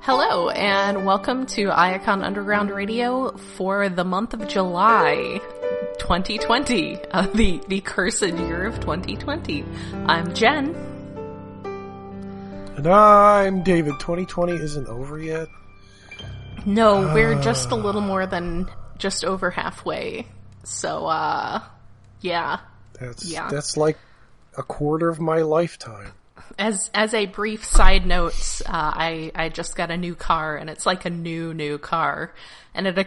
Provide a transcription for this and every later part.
Hello, and welcome to Iacon Underground Radio for the month of July 2020, the cursed year of 2020. I'm Jen. And I'm David. 2020 isn't over yet? No, we're just a little more than just over halfway. So, yeah. That's like a quarter of my lifetime. As a brief side note, I just got a new car, and it's like a new car. And it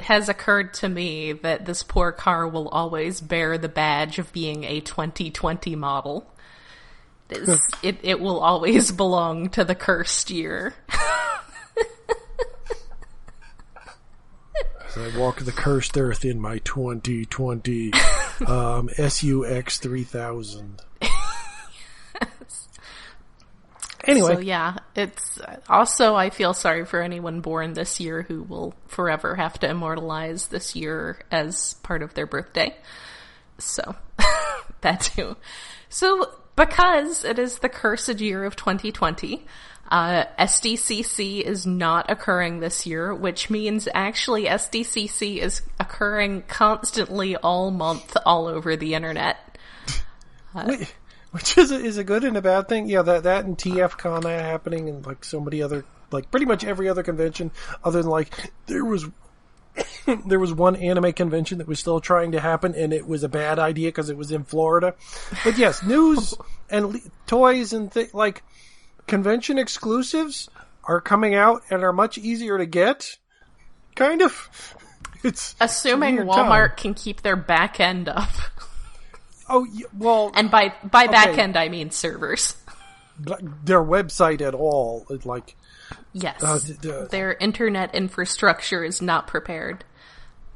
has occurred to me that this poor car will always bear the badge of being a 2020 model. It will always belong to the cursed year. As I walk the cursed earth in my 2020 SUX 3000. Anyway. So yeah, it's also, I feel sorry for anyone born this year who will forever have to immortalize this year as part of their birthday. So, that too. So, because it is the cursed year of 2020, SDCC is not occurring this year, which means actually SDCC is occurring constantly all month all over the internet. Which is a good and a bad thing. Yeah, that and TFCon happening, and like so many other, like pretty much every other convention, other than like there was one anime convention that was still trying to happen, and it was a bad idea because it was in Florida. But yes, news and toys and like convention exclusives are coming out and are much easier to get. Kind of. It's assuming Walmart can keep their back end up. Oh, well... And by back end, I mean servers. Their website at all, like... Yes. Their internet infrastructure is not prepared.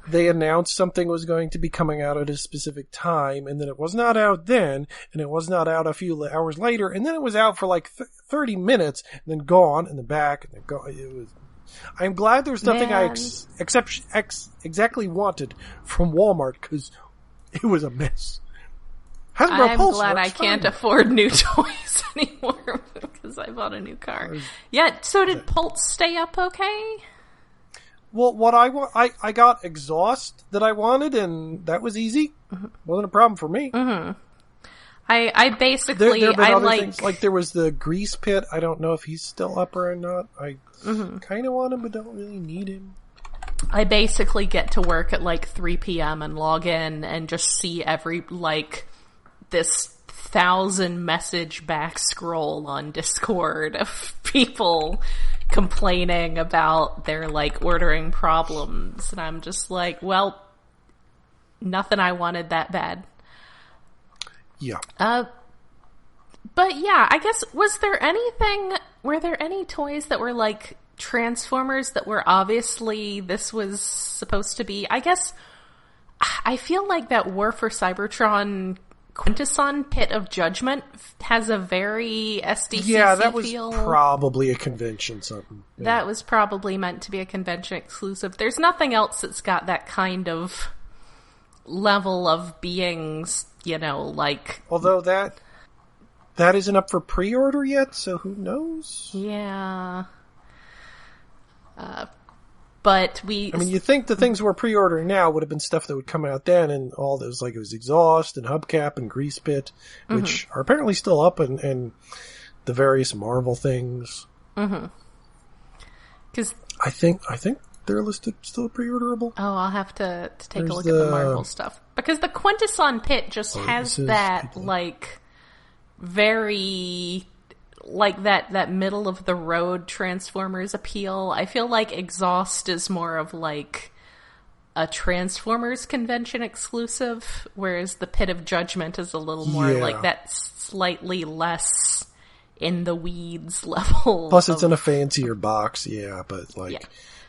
They announced something was going to be coming out at a specific time, and then it was not out then, and it was not out a few hours later, and then it was out for like 30 minutes, and then gone, and then back, and then gone. It was... I'm glad there's nothing I exactly wanted from Walmart, because it was a mess. I'm glad I can't afford new toys anymore because I bought a new car. Yeah, so did Pulse stay up okay? Well, what I got exhaust that I wanted, and that was easy. Mm-hmm. Wasn't a problem for me. Mm-hmm. I basically, there have been other things, like there was the grease pit. I don't know if he's still up or not. I kind of want him, but don't really need him. I basically get to work at like 3 p.m. and log in and just see this 1,000-message back scroll on Discord of people complaining about their, like, ordering problems. And I'm just like, well, nothing I wanted that bad. Yeah. But yeah, I guess, were there any toys that were, like, Transformers that were obviously this was supposed to be? I guess, I feel like that War for Cybertron Quintesson Pit of Judgment has a very SDCC feel. Yeah, that was probably a convention something. Yeah. That was probably meant to be a convention exclusive. There's nothing else that's got that kind of level of beings, like... Although that isn't up for pre-order yet, so who knows? Yeah. But you think the things we're pre-ordering now would have been stuff that would come out then, and all those, like it was exhaust and hubcap and grease pit, which are apparently still up, and the various Marvel things. Mm-hmm. Because I think they're listed still pre-orderable. Oh, I'll have to take a look at the Marvel stuff, because the Quintesson Pit just has that like very. Like that middle of the road Transformers appeal. I feel like Exhaust is more of like a Transformers convention exclusive, whereas the Pit of Judgment is a little more like that slightly less in the weeds level. Plus it's in a fancier box, but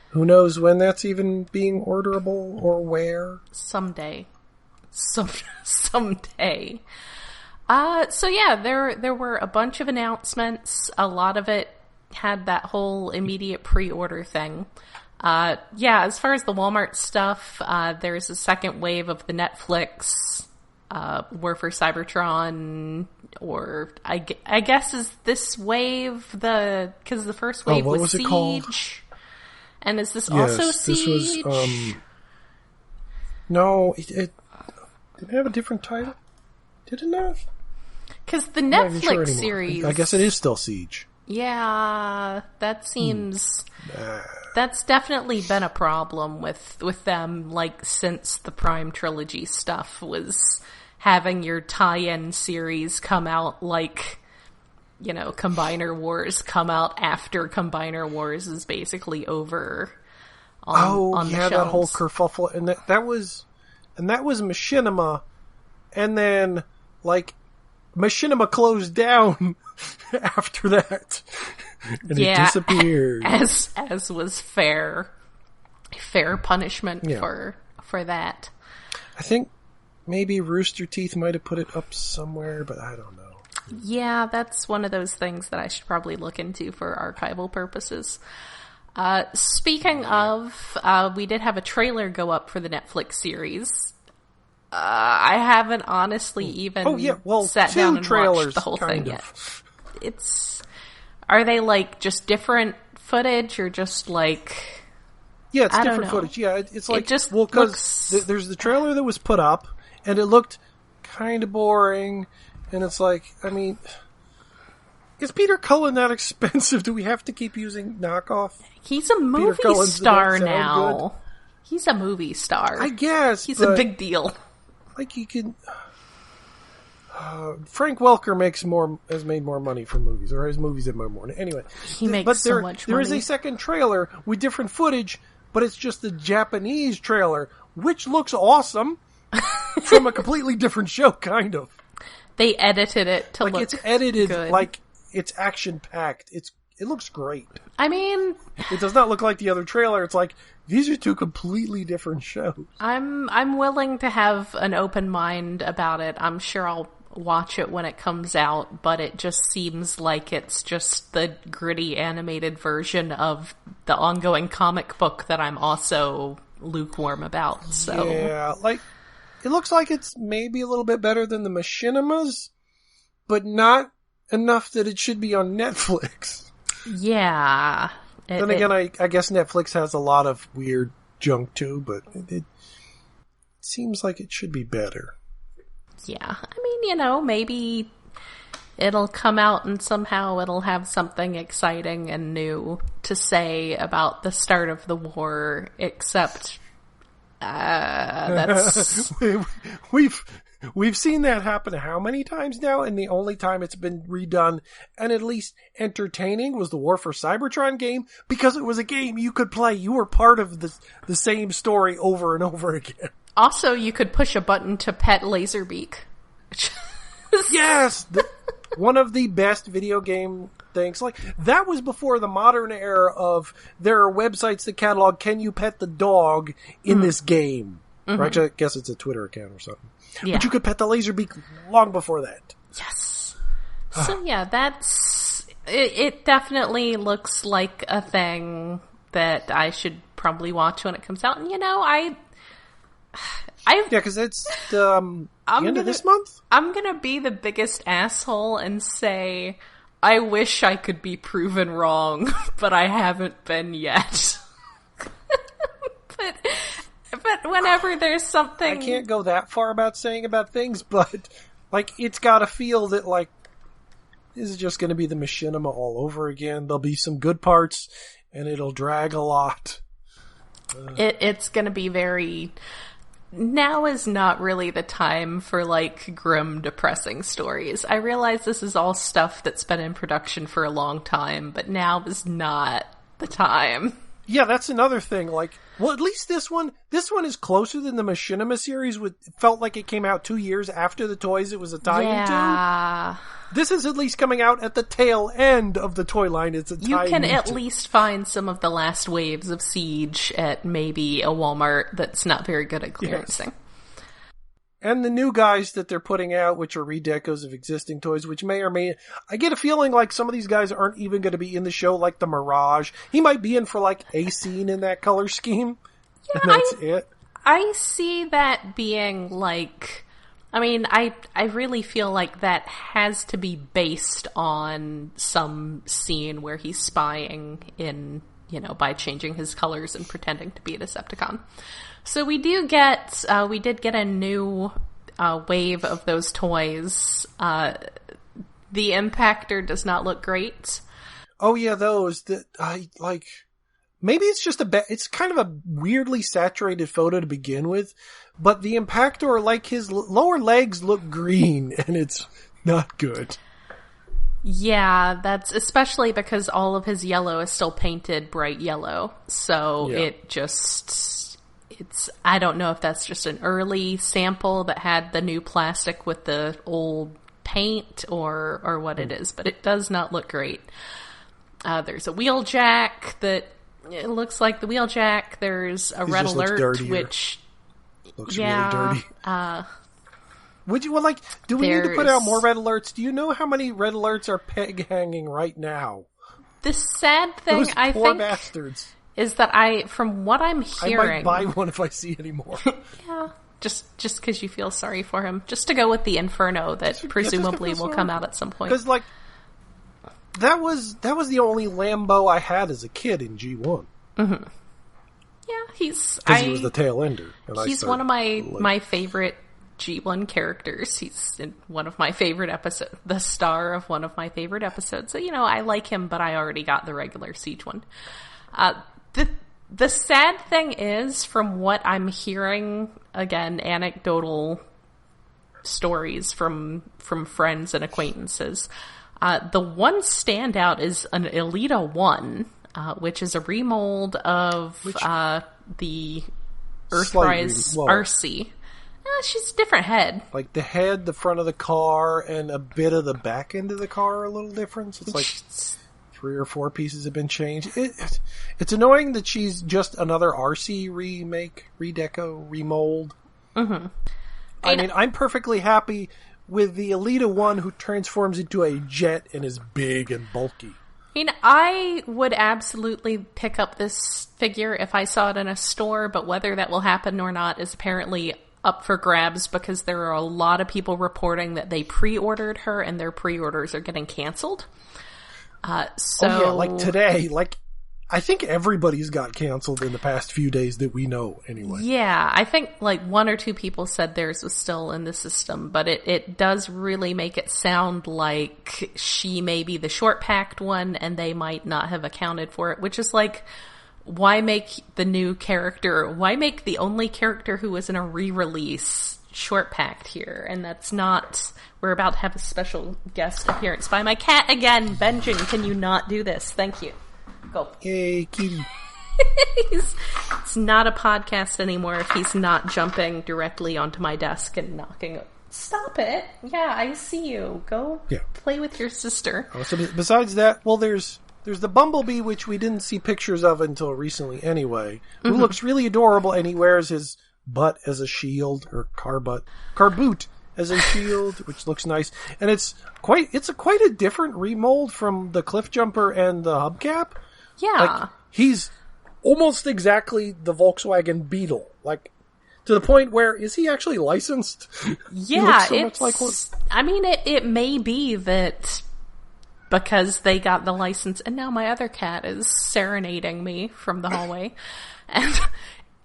who knows when that's even being orderable or where? Someday. Someday. So yeah, there were a bunch of announcements. A lot of it had that whole immediate pre-order thing. As far as the Walmart stuff, there's a second wave of the Netflix War for Cybertron, or I guess is this wave because the first wave was Siege? It called? And is this also Siege? This was, no, it did it have a different title? Did it not? Because the Netflix series... I guess it is still Siege. Yeah, that seems... That's definitely been a problem with them, like, since the Prime Trilogy stuff was having your tie-in series come out, like, you know, Combiner Wars come out after Combiner Wars is basically over on the shelves. That whole kerfuffle. And that was Machinima, and then, like, Machinima closed down after that. And it disappeared. As was fair punishment for that. I think maybe Rooster Teeth might have put it up somewhere, but I don't know. Yeah, that's one of those things that I should probably look into for archival purposes. Speaking of, we did have a trailer go up for the Netflix series. I haven't honestly even sat down and watched the whole thing yet. Are they like just different footage or just like... Yeah, it's different footage. Yeah, it's like... because there's the trailer that was put up, and it looked kind of boring, and it's like, I mean... Is Peter Cullen that expensive? Do we have to keep using knockoff? He's a movie star now. He's a movie star. I guess, he's a big deal. Like, you can... Frank Welker has made more money from movies, or his movies have made more. Anyway, he makes so much money. There is a second trailer with different footage, but it's just the Japanese trailer, which looks awesome from a completely different show, kind of. They edited it to look it's edited good. Like it's action packed. It looks great. I mean, it does not look like the other trailer. It's like these are two completely different shows. I'm willing to have an open mind about it. I'm sure I'll watch it when it comes out, but it just seems like it's just the gritty animated version of the ongoing comic book that I'm also lukewarm about. So yeah, like it looks like it's maybe a little bit better than the Machinimas, but not enough that it should be on Netflix. Yeah. Then again, I guess Netflix has a lot of weird junk too, but it seems like it should be better. Yeah, I mean, maybe it'll come out and somehow it'll have something exciting and new to say about the start of the war, except that's... We've seen that happen how many times now, and the only time it's been redone and at least entertaining was the War for Cybertron game, because it was a game you could play. You were part of the same story over and over again. Also, you could push a button to pet Laserbeak. Yes! One of the best video game things. Like, that was before the modern era of there are websites that catalog, can you pet the dog in this game? Mm-hmm. Or actually, I guess it's a Twitter account or something. Yeah. But you could pet the Laserbeak long before that. Yes. So yeah, that's... It definitely looks like a thing that I should probably watch when it comes out. And, yeah, because it's the end of this month? I'm going to be the biggest asshole and say, I wish I could be proven wrong, but I haven't been yet. But whenever there's something... I can't go that far about saying about things, but, like, it's got to feel that, like, this is just going to be the Machinima all over again. There'll be some good parts, and it'll drag a lot. It's going to be very... Now is not really the time for, like, grim, depressing stories. I realize this is all stuff that's been in production for a long time, but now is not the time. Yeah, that's another thing. Like, well, at least this one is closer than the Machinima series. Felt like it came out 2 years after the toys it was a tie-in to. This is at least coming out at the tail end of the toy line. It's a tie-in. You can at least find some of the last waves of Siege at maybe a Walmart that's not very good at clearancing. Yes. And the new guys that they're putting out, which are redecos of existing toys, which may or may... I get a feeling like some of these guys aren't even going to be in the show, like the Mirage. He might be in for, like, a scene in that color scheme, and that's it. I see that being, like, I mean, I really feel like that has to be based on some scene where he's spying in, by changing his colors and pretending to be a Decepticon. So we did get a new wave of those toys. The Impactor does not look great. Oh yeah, those that I like. Maybe it's just it's kind of a weirdly saturated photo to begin with, but the Impactor, like his lower legs look green and it's not good. Yeah, that's especially because all of his yellow is still painted bright yellow. So I don't know if that's just an early sample that had the new plastic with the old paint or what it is, but it does not look great. There's a wheeljack that it looks like the wheeljack. There's a red alert, which looks really dirty. Do we need to put out more red alerts? Do you know how many red alerts are peg hanging right now? The sad thing, Those I poor think, bastards. Is that from what I'm hearing, I might buy one if I see any more. Yeah, just because you feel sorry for him, just to go with the Inferno that presumably will come out at some point. Because that was the only Lambo I had as a kid in G1. Mm-hmm. Yeah, he was the tail ender. He's one of my favorite G1 characters. He's in one of my favorite episodes, the star of one of my favorite episodes. So, I like him, but I already got the regular Siege one. The sad thing is, from what I'm hearing, again, anecdotal stories from friends and acquaintances, the one standout is an Elita 1, which is a remold of the Earthrise RC. She's a different head. Like the head, the front of the car, and a bit of the back end of the car are a little different. So it's like 3 or 4 pieces have been changed. It's annoying that she's just another RC remake, redeco, remold. Mm-hmm. I mean, I'm perfectly happy with the Elita 1 who transforms into a jet and is big and bulky. I mean, I would absolutely pick up this figure if I saw it in a store, but whether that will happen or not is apparently up for grabs because there are a lot of people reporting that they pre-ordered her and their pre-orders are getting canceled. Like today, I think everybody's got canceled in the past few days that we know anyway. Yeah, I think 1 or 2 people said theirs was still in the system, but it does really make it sound like she may be the short-packed one and they might not have accounted for it, which is why make why make the only character who was in a re-release short-packed here? And that's not... We're about to have a special guest appearance by my cat again. Benjamin, can you not do this? Thank you. Go. Yay, kitty. It's not a podcast anymore if he's not jumping directly onto my desk and knocking. Stop it. Yeah, I see you. Go play with your sister. So besides that, there's the Bumblebee, which we didn't see pictures of until recently anyway, who looks really adorable, and he wears his butt as a shield, or car boot as a shield, which looks nice. And it's quite a different remold from the Cliff Jumper and the Hubcap. Yeah. He's almost exactly the Volkswagen Beetle. To the point where, is he actually licensed? Yeah, he looks so much like one. I mean, it may be that because they got the license, and now my other cat is serenading me from the hallway. And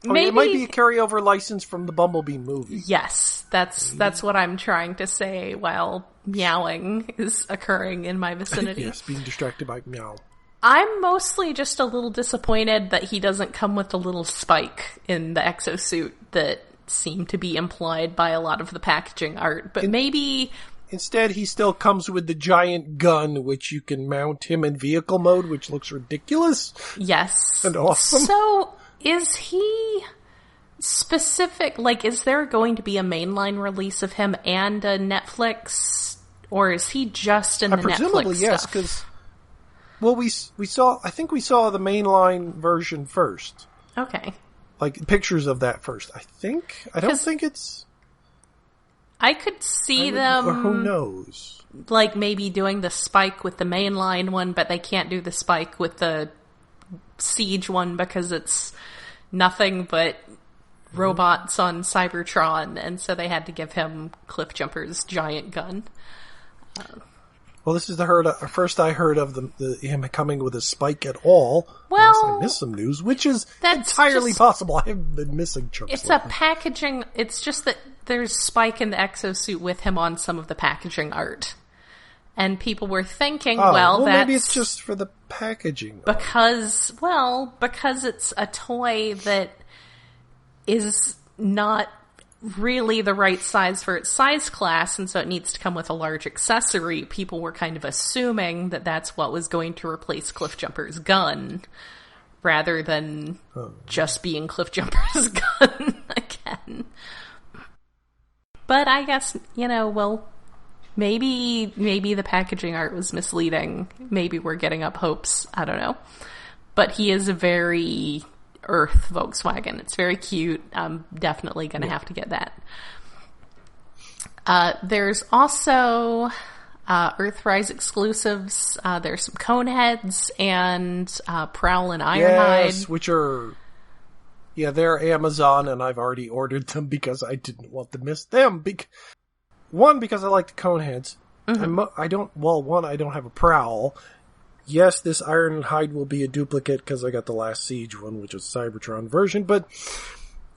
maybe it might be a carryover license from the Bumblebee movie. Yes, that's what I'm trying to say while meowing is occurring in my vicinity. Yes, being distracted by meow. I'm mostly just a little disappointed that he doesn't come with the little spike in the exosuit that seemed to be implied by a lot of the packaging art, but maybe... Instead, he still comes with the giant gun, which you can mount him in vehicle mode, which looks ridiculous. Yes. And awesome. So, is he specific? Is there going to be a mainline release of him and a Netflix? Or is he just in the Netflix presumably, yes, stuff? because... Well, I think we saw the mainline version first. Okay. Pictures of that first, I think. I don't think it's... I could see them... Or who knows? Maybe doing the spike with the mainline one, but they can't do the spike with the Siege one because it's nothing but robots on Cybertron, and so they had to give him Cliffjumper's giant gun. Well, this is the first I heard of him coming with a spike at all. Well, unless I missed some news, which is entirely possible. I have been missing chunks. It's a packaging. It's just that there's Spike in the exosuit with him on some of the packaging art. And people were thinking, well, that's... maybe it's just for the packaging. Because it's a toy that is not really the right size for its size class, and so it needs to come with a large accessory. People were kind of assuming that that's what was going to replace Cliffjumper's gun, rather than just being Cliffjumper's gun again. But I guess, maybe the packaging art was misleading. Maybe we're getting up hopes. I don't know. But he is a very Earth Volkswagen. It's very cute. I'm definitely going to have to get that. There's also Earthrise exclusives. There's some Coneheads and Prowl and Ironhide. Yes, which are... Yeah, they're Amazon, and I've already ordered them because I didn't want to miss them. One, because I like the Coneheads. Mm-hmm. I don't have a Prowl. Yes, this Ironhide will be a duplicate because I got the Last Siege one, which is Cybertron version, but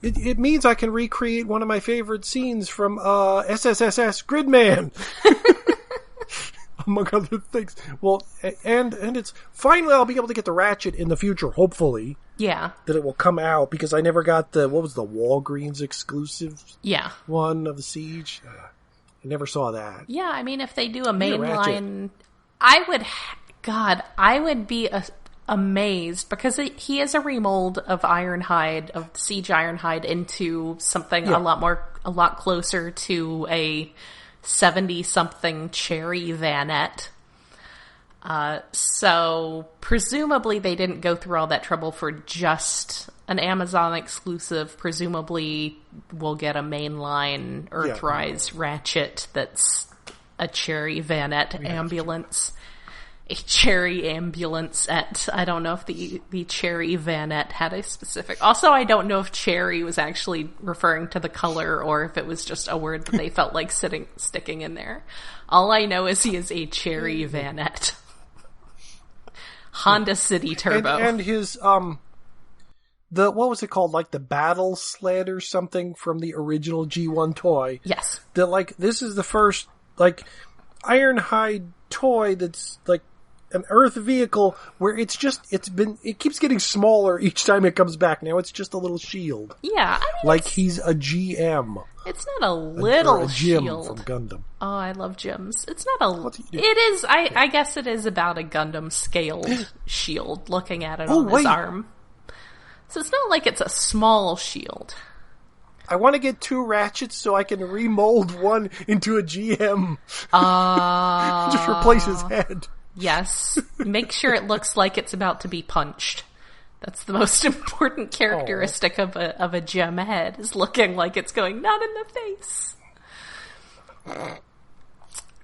it means I can recreate one of my favorite scenes from SSSS Gridman. Among other things. Well, and it's finally I'll be able to get the Ratchet in the future, hopefully. Yeah. That it will come out, because I never got the Walgreens exclusive one of the Siege. I never saw that. Yeah, I mean, if they do a mainline, I would be amazed, because he is a remold of Ironhide, of Siege Ironhide, into something a lot closer to a 70-something Cherry Vanette. So presumably they didn't go through all that trouble for just an Amazon exclusive. Presumably we'll get a mainline Earthrise Ratchet that's a Cherry Vanette ambulance. A Cherry ambulance I don't know if the Cherry Vanette had a specific... Also, I don't know if Cherry was actually referring to the color or if it was just a word that they felt like sticking in there. All I know is he is a Cherry Vanette. Honda City Turbo. And his, what was it called? Like the Battle Sled or something from the original G1 toy. Yes. That, this is the first, Ironhide toy that's, an Earth vehicle where it keeps getting smaller each time it comes back. Now it's just a little shield. Yeah. I mean, he's a GM. It's not a little a Jim shield. From Gundam. Oh, I love Jims. It's not it is, I guess it is about a Gundam scaled shield, looking at it on his arm. So it's not like it's a small shield. I want to get 2 Ratchets so I can remold one into a GM. Just replace his head. Yes. Make sure it looks like it's about to be punched. That's the most important characteristic of a gem head, is looking like it's going, not in the face.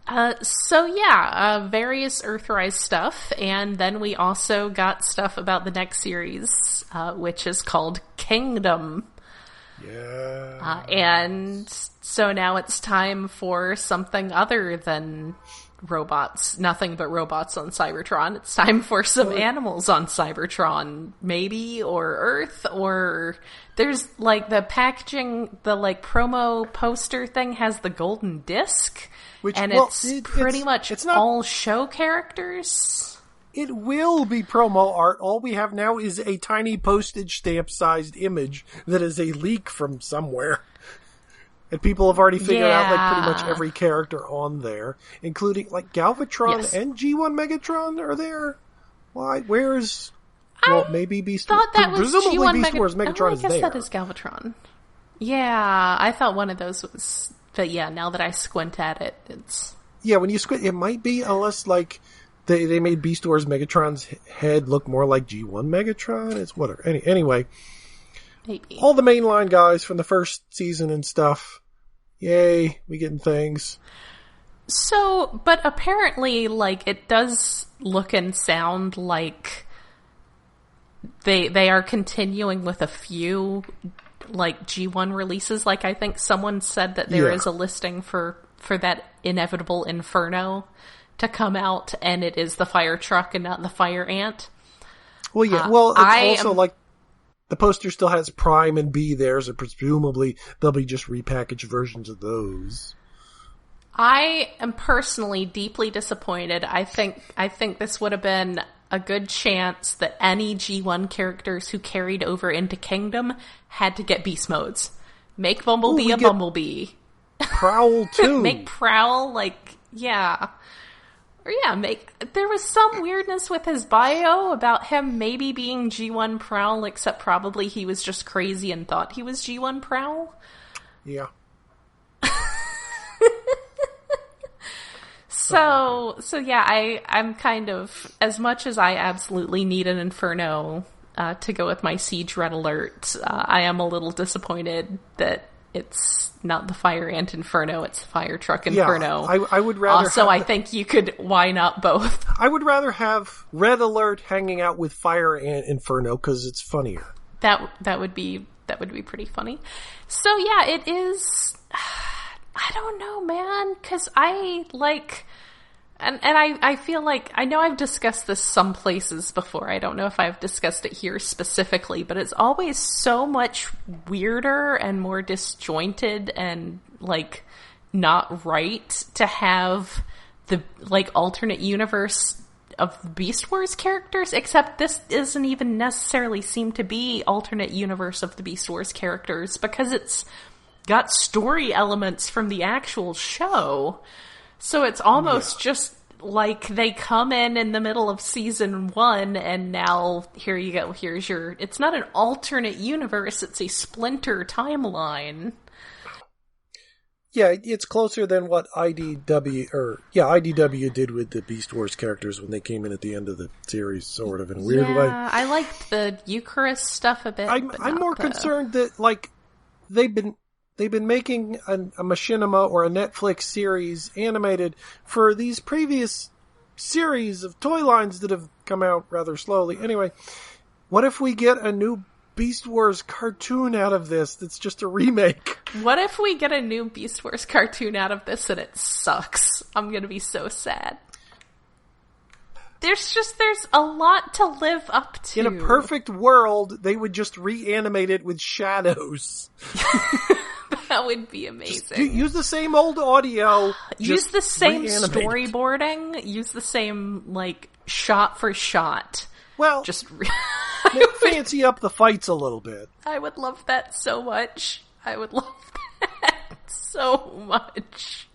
Various Earthrise stuff, and then we also got stuff about the next series, which is called Kingdom. Yeah. And so now it's time for something other than robots, nothing but robots on Cybertron. It's time for some animals on Cybertron, maybe, or Earth, or there's the packaging, the promo poster thing has the golden disc, it's pretty much all show characters. It will be promo art. All we have now is a tiny postage stamp sized image that is a leak from somewhere. And people have already figured out pretty much every character on there, including Galvatron and G1 Megatron are there. Why? Where's? Well, maybe Beast Wars. Presumably G1 Beast Wars Megatron is there. I guess that is Galvatron. Yeah, I thought one of those was. But yeah, now that I squint at it, it's. Yeah, when you squint, it might be, unless they made Beast Wars Megatron's head look more like G1 Megatron. It's whatever. Anyway. Maybe. All the mainline guys from the first season and stuff. Yay, we getting things. So, but apparently, it does look and sound like they are continuing with a few, like G1 releases. Like I think someone said that there is a listing for that inevitable Inferno to come out, and it is the fire truck and not the fire ant. Well, yeah. Well, it's like the poster still has Prime and B there, so presumably they'll be just repackaged versions of those. I am personally deeply disappointed. I think this would have been a good chance that any G1 characters who carried over into Kingdom had to get beast modes. Make Bumblebee a Bumblebee. Prowl too. Make Prowl there was some weirdness with his bio about him maybe being G1 Prowl, except probably he was just crazy and thought he was G1 Prowl. Yeah. So yeah, I'm kind of, as much as I absolutely need an Inferno to go with my Siege Red Alert, I am a little disappointed that it's not the Fire Ant Inferno, it's the Fire Truck Inferno. Yeah, I would rather also, I think you could, why not both? I would rather have Red Alert hanging out with Fire Ant Inferno, because it's funnier. That would be pretty funny. So yeah, it is, I don't know, man, because I like... And I feel like, I know I've discussed this some places before. I don't know if I've discussed it here specifically, but it's always so much weirder and more disjointed and, like, not right to have the, like, alternate universe of Beast Wars characters, except this doesn't even necessarily seem to be alternate universe of the Beast Wars characters, because it's got story elements from the actual show. So it's almost just like they come in the middle of season 1 and now here you go, here's your... It's not an alternate universe, it's a splinter timeline. Yeah, it's closer than what IDW did with the Beast Wars characters when they came in at the end of the series, sort of, in a weird way. Yeah, I liked the Eucharist stuff a bit. I'm more concerned that, like, they've been making a machinima or a Netflix series animated for these previous series of toy lines that have come out rather slowly. Anyway, what if we get a new Beast Wars cartoon out of this that's just a remake? What if we get a new Beast Wars cartoon out of this and it sucks? I'm gonna be so sad. There's a lot to live up to. In a perfect world, they would just reanimate it with shadows. That would be amazing. Just use the same old audio. Use the same storyboarding. Use the same, like, shot for shot. Well, just fancy up the fights a little bit. I would love that so much. I would love that so much.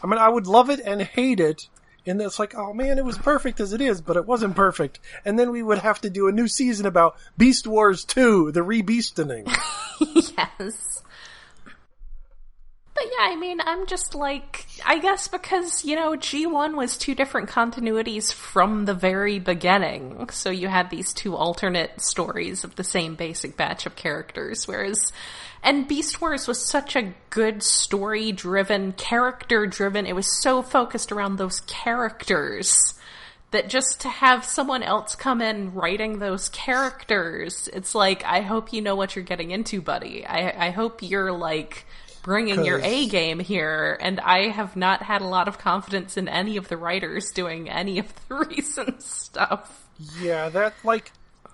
I mean, I would love it and hate it. And it's like, oh man, it was perfect as it is, but it wasn't perfect. And then we would have to do a new season about Beast Wars 2, the re-beastening. Yes. But yeah, I mean, I'm just like, I guess because, you know, G1 was 2 different continuities from the very beginning. So you had these 2 alternate stories of the same basic batch of characters, and Beast Wars was such a good story-driven, character-driven, it was so focused around those characters that just to have someone else come in writing those characters, it's like, I hope you know what you're getting into, buddy. I hope you're, like, bringing your A game here, and I have not had a lot of confidence in any of the writers doing any of the recent stuff. Yeah, that, like,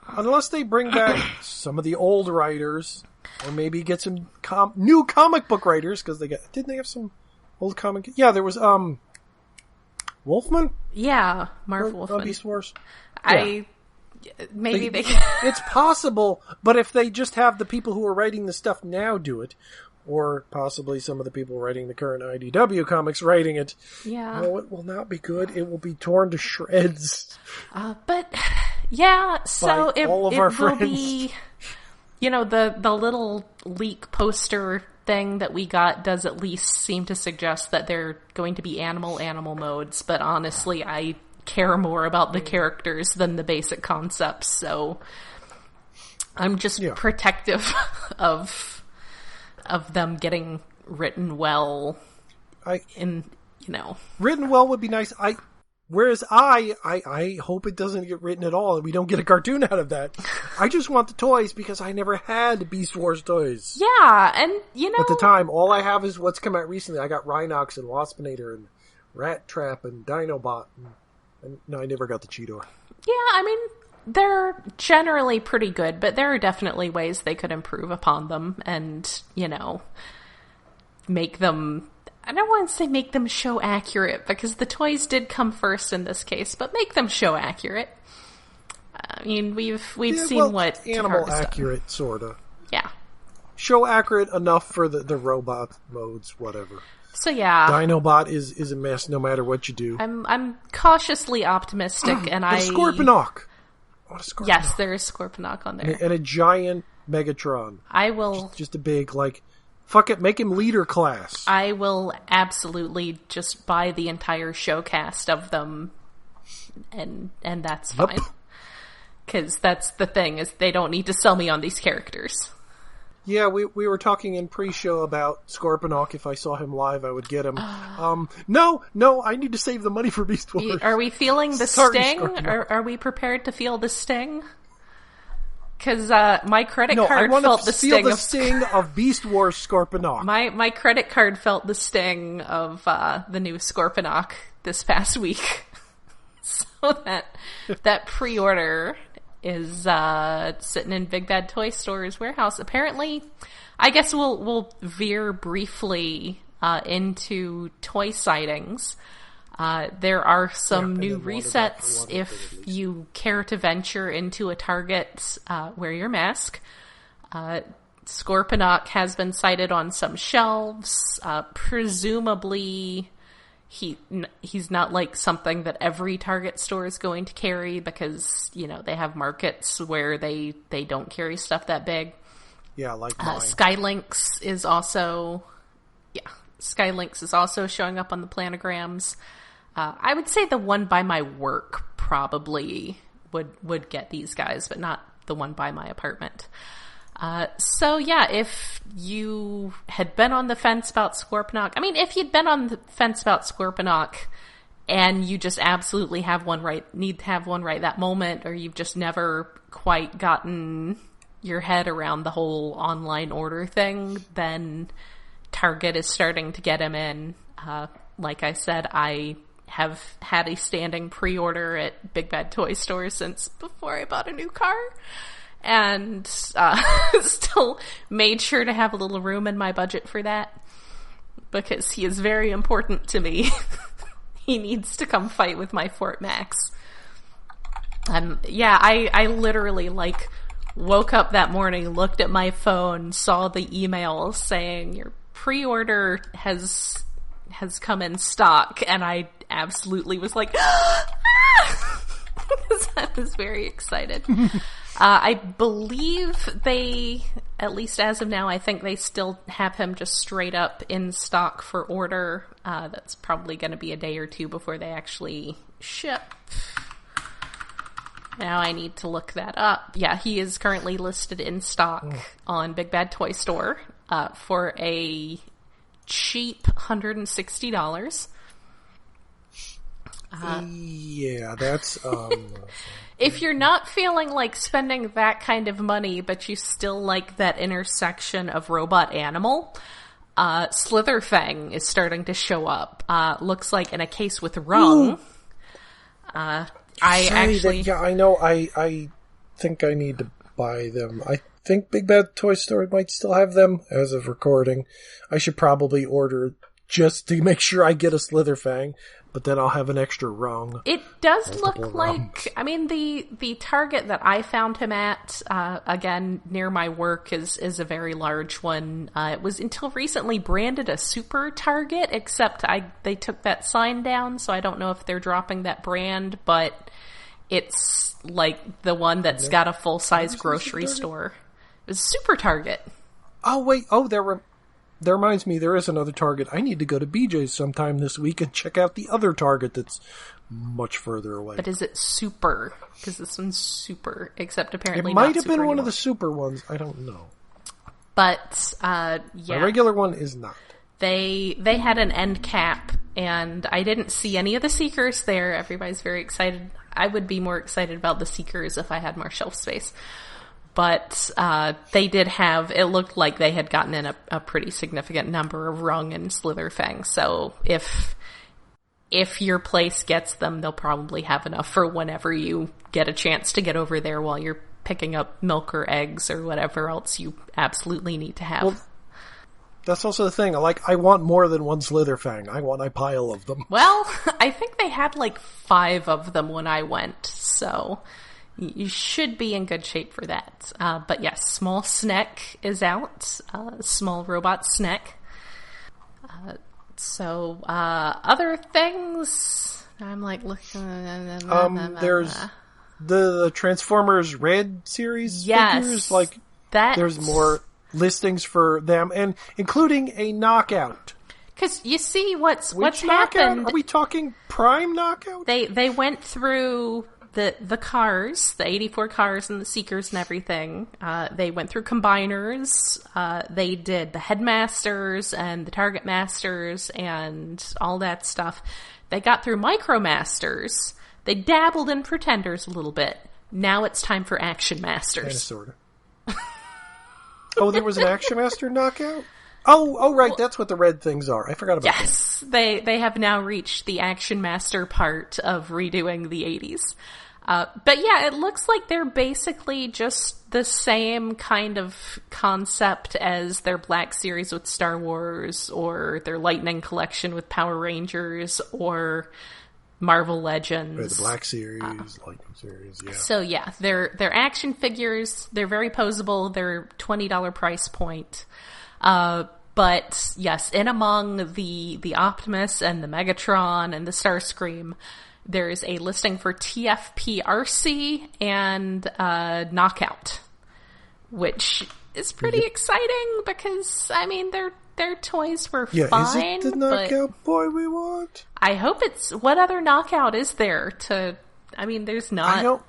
unless they bring back some of the old writers... Or maybe get some new comic book writers, because didn't they have some old comic? Yeah, there was, Wolfman? Yeah, Marv Wolfman. Beast Wars. Yeah. Maybe they It's possible, but if they just have the people who are writing the stuff now do it, or possibly some of the people writing the current IDW comics writing it, yeah. No, it will not be good. It will be torn to shreds. But, yeah, so it will be... You know, the little leak poster thing that we got does at least seem to suggest that they're going to be animal modes, but honestly, I care more about the characters than the basic concepts, so I'm just protective of them getting written well. Written well would be nice. Whereas I hope it doesn't get written at all and we don't get a cartoon out of that. I just want the toys because I never had Beast Wars toys. Yeah, and at the time, all I have is what's come out recently. I got Rhinox and Waspinator and Rat Trap and Dinobot. And no, I never got the Cheetor. Yeah, I mean, they're generally pretty good, but there are definitely ways they could improve upon them and, make them... I don't want to say make them show accurate, because the toys did come first in this case, but make them show accurate. I mean, we've seen what animal accurate, sort of. Yeah. Show accurate enough for the robot modes, whatever. So yeah, Dinobot is a mess no matter what you do. I'm cautiously optimistic, and Scorponok. What a Scorponok. Yes, there is Scorponok on there, and a giant Megatron. I will just a big fuck it, make him leader class. I will absolutely just buy the entire showcast of them, and that's fine. Because that's the thing, is they don't need to sell me on these characters. Yeah, we were talking in pre-show about Scorponok. If I saw him live, I would get him. No, I need to save the money for Beast Wars. Are we feeling the sting? Are we prepared to feel the sting? Because my credit card felt the sting. The sting of Beast Wars Scorponok. My credit card felt the sting of the new Scorponok this past week. So that pre-order is sitting in Big Bad Toy Store's warehouse. Apparently, I guess we'll veer briefly into toy sightings. There are some new resets if you care to venture into a Target, wear your mask. Scorponok has been sighted on some shelves. Presumably, he's not like something that every Target store is going to carry, because, they have markets where they don't carry stuff that big. Yeah, like mine. Skylynx is also showing up on the planograms. I would say the one by my work probably would get these guys, but not the one by my apartment. So yeah, if you had been on the fence about Scorponok, if you'd been on the fence about Scorponok and you just absolutely need to have one right that moment, or you've just never quite gotten your head around the whole online order thing, then Target is starting to get him in. Like I said, I have had a standing pre-order at Big Bad Toy Store since before I bought a new car, and still made sure to have a little room in my budget for that, because he is very important to me. He needs to come fight with my Fort Max. I literally woke up that morning, looked at my phone, saw the email saying your pre-order has come in stock, and I absolutely was like, because I was very excited. I believe they, at least as of now, I think they still have him just straight up in stock for order. That's probably going to be a day or two before they actually ship. Now I need to look that up. Yeah, he is currently listed in stock on Big Bad Toy Store for a cheap $160. Yeah, that's... if you're not feeling like spending that kind of money, but you still like that intersection of robot animal, Slitherfang is starting to show up. Looks like in a case with Rung. I know. I think I need to buy them. I think Big Bad Toy Store might still have them as of recording. I should probably order just to make sure I get a Slitherfang, but then I'll have an extra Rung. It does look like, the Target that I found him at, again, near my work is a very large one. It was until recently branded a super Target, except they took that sign down, so I don't know if they're dropping that brand, but it's like the one that's got a full-size grocery store. It was Super Target. Oh, wait. Oh, that reminds me, there is another Target. I need to go to BJ's sometime this week and check out the other Target that's much further away. But is it super? Because this one's super, except apparently it might have super been anymore. one of the super ones. I don't know. But, yeah. The regular one is not. They had an end cap and I didn't see any of the Seekers there. Everybody's very excited. I would be more excited about the Seekers if I had more shelf space. But they did have, it looked like they had gotten in a pretty significant number of Rung and Slitherfang. So if your place gets them, they'll probably have enough for whenever you get a chance to get over there while you're picking up milk or eggs or whatever else you absolutely need to have. Well, that's also the thing. I want more than one Slitherfang. I want a pile of them. Well, I think they had 5 of them when I went, so you should be in good shape for that. But yes, Small Snek is out. Small Robot Snek. So, other things, I'm looking. There's the Transformers Red series figures. There's more listings for them, and including a Knockout. Because you see what's Knockout? happened. Are we talking Prime Knockout? They went through the cars, the 84 cars and the Seekers and everything. They went through Combiners. They did the Headmasters and the Target Masters and all that stuff. They got through Micromasters. They dabbled in Pretenders a little bit. Now it's time for Action Masters. Kind of, sort of. Oh, there was an Action Master Knockout? Oh, right, that's what the red things are. I forgot about that. Yes, they have now reached the Action Master part of redoing the 80s. But yeah, it looks like they're basically just the same kind of concept as their Black Series with Star Wars, or their Lightning Collection with Power Rangers, or Marvel Legends. Or the Black Series, Lightning Series, yeah. So yeah, they're action figures. They're very posable. They're $20 price point. But yes, in among the Optimus and the Megatron and the Starscream, there is a listing for TFP RC and Knockout, which is pretty exciting because, I mean, their toys were fine. Is it the Knockout boy we want? I hope it's... What other Knockout is there to... I mean, there's not...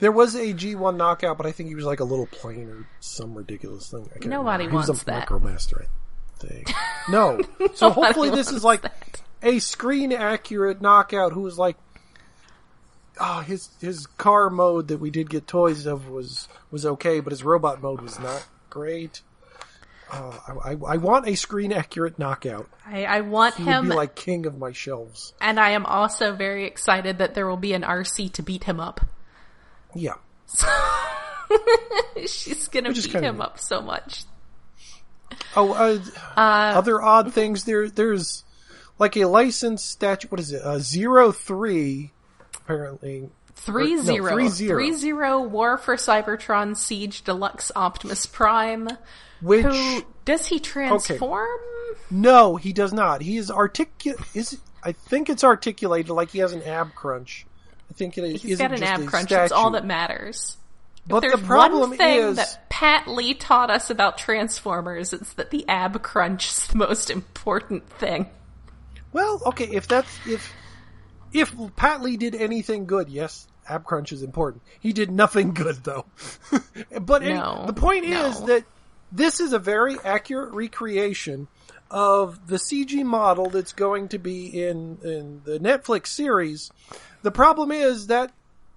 There was a G1 Knockout, but I think he was a little plane or some ridiculous thing. Nobody wants that. He was a Micromaster, I think. No. So hopefully this is a screen-accurate Knockout who was his car mode that we did get toys of was okay, but his robot mode was not great. I want a screen-accurate Knockout. I want him... He would be king of my shelves. And I am also very excited that there will be an RC to beat him up. Yeah. She's gonna beat him up so much. Other odd things. There's a licensed statue. What is it? 03, apparently. 3-0 War for Cybertron Siege Deluxe Optimus Prime. Does he transform? Okay. No, he does not. He is I think it's articulated like he has an ab crunch. I think it is. He's got an ab crunch. It's all that matters. But the problem one thing is that Pat Lee taught us about Transformers, it's that the ab crunch is the most important thing. Well, okay, if Pat Lee did anything good, yes, ab crunch is important. He did nothing good though. But the point is that this is a very accurate recreation of the CG model that's going to be in the Netflix series. The problem is that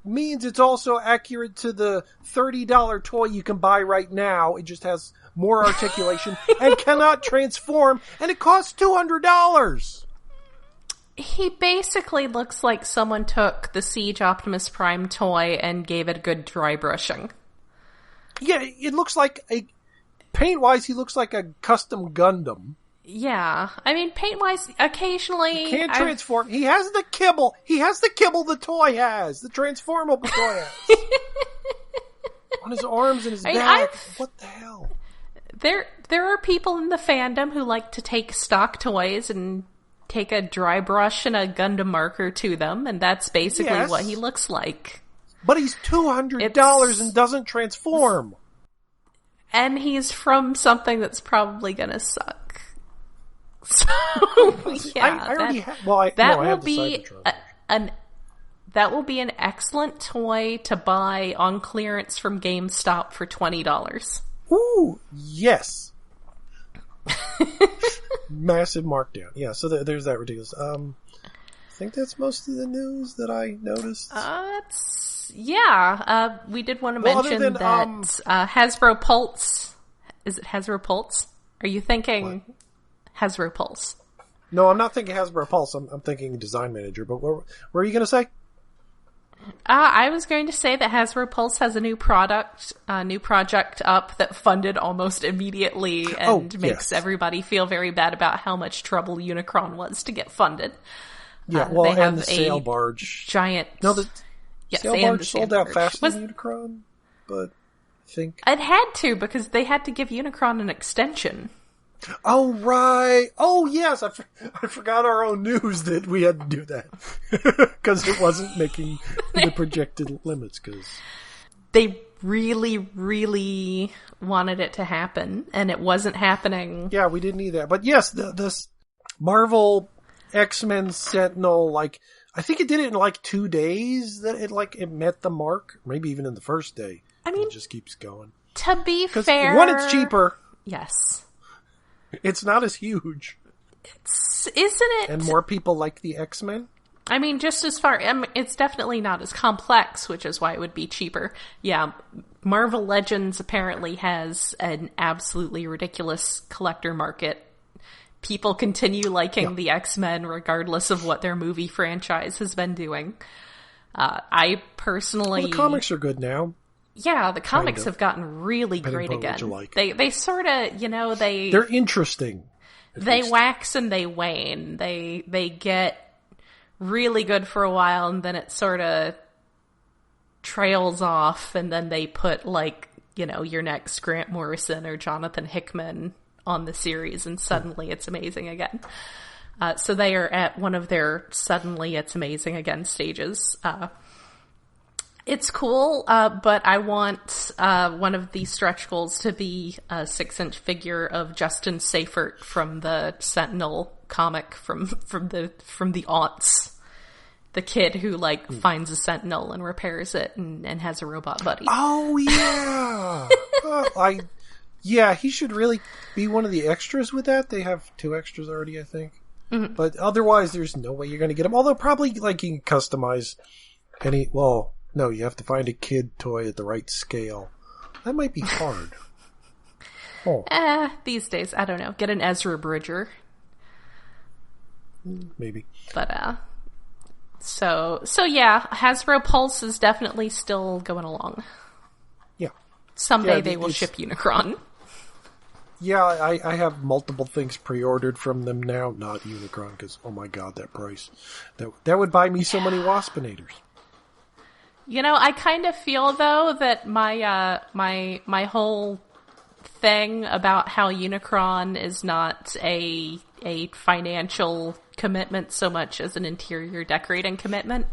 means it's also accurate to the $30 toy you can buy right now. It just has more articulation and cannot transform, and it costs $200. He basically looks like someone took the Siege Optimus Prime toy and gave it a good dry brushing. Yeah, it looks like paint-wise, he looks like a custom Gundam. Yeah. I mean, paint-wise, occasionally... He can't transform. He has the kibble. He has the kibble the toy has. The transformable toy has. On his arms and his back. What the hell? There are people in the fandom who like to take stock toys and take a dry brush and a Gundam marker to them, and that's basically what he looks like. But he's $200 and doesn't transform. And he's from something that's probably gonna suck. So yeah, that will be an excellent toy to buy on clearance from GameStop for $20. Ooh, yes. Massive markdown. Yeah, so there's that ridiculous. I think that's most of the news that I noticed. We did want to mention that Hasbro Pulse. Is it Hasbro Pulse? Are you thinking Hasbro Pulse? No, I'm not thinking Hasbro Pulse. I'm thinking Design Manager. But what were you going to say? I was going to say that Hasbro Pulse has a new project up that funded almost immediately and makes everybody feel very bad about how much trouble Unicron was to get funded. Yeah, well, and the sail barge. Giant. No, the sail barge sold out faster than Unicron, but I think... It had to, because they had to give Unicron an extension. Oh, right. Oh, yes. I forgot our own news that we had to do that. Because it wasn't making the projected limits. Cause they really, really wanted it to happen, and it wasn't happening. Yeah, we didn't need that. But yes, this Marvel X-Men Sentinel, I think it did it in 2 days that it met the mark. Maybe even in the first day. I mean, it just keeps going. To be fair... One, it's cheaper. Yes. It's not as huge. Isn't it? And more people like the X-Men? I mean, just as far... it's definitely not as complex, which is why it would be cheaper. Yeah, Marvel Legends apparently has an absolutely ridiculous collector market. People continue liking the X-Men regardless of what their movie franchise has been doing. I personally... Well, the comics are good now. Yeah, the comics have gotten really great again. They sort of, they're interesting. They wax and they wane. They get really good for a while, and then it sort of trails off, and then they put your next Grant Morrison or Jonathan Hickman on the series, and suddenly it's amazing again. So they are at one of their suddenly it's amazing again stages. It's cool, but I want one of the stretch goals to be a 6-inch figure of Justin Seifert from the Sentinel comic from the aughts. The kid who finds a Sentinel and repairs it and has a robot buddy. Oh yeah, he should really be one of the extras with that. They have 2 extras already, I think. Mm-hmm. But otherwise, there's no way you're going to get him. Although probably you can customize any. Well. No, you have to find a kid toy at the right scale. That might be hard. These days, I don't know. Get an Ezra Bridger. Maybe. But, so yeah, Hasbro Pulse is definitely still going along. Yeah. Someday they will ship Unicron. Yeah, I have multiple things pre-ordered from them now. Not Unicron, because, oh my god, that price. That would buy me so many Waspinators. I kind of feel, though, that my whole thing about how Unicron is not a financial commitment so much as an interior decorating commitment.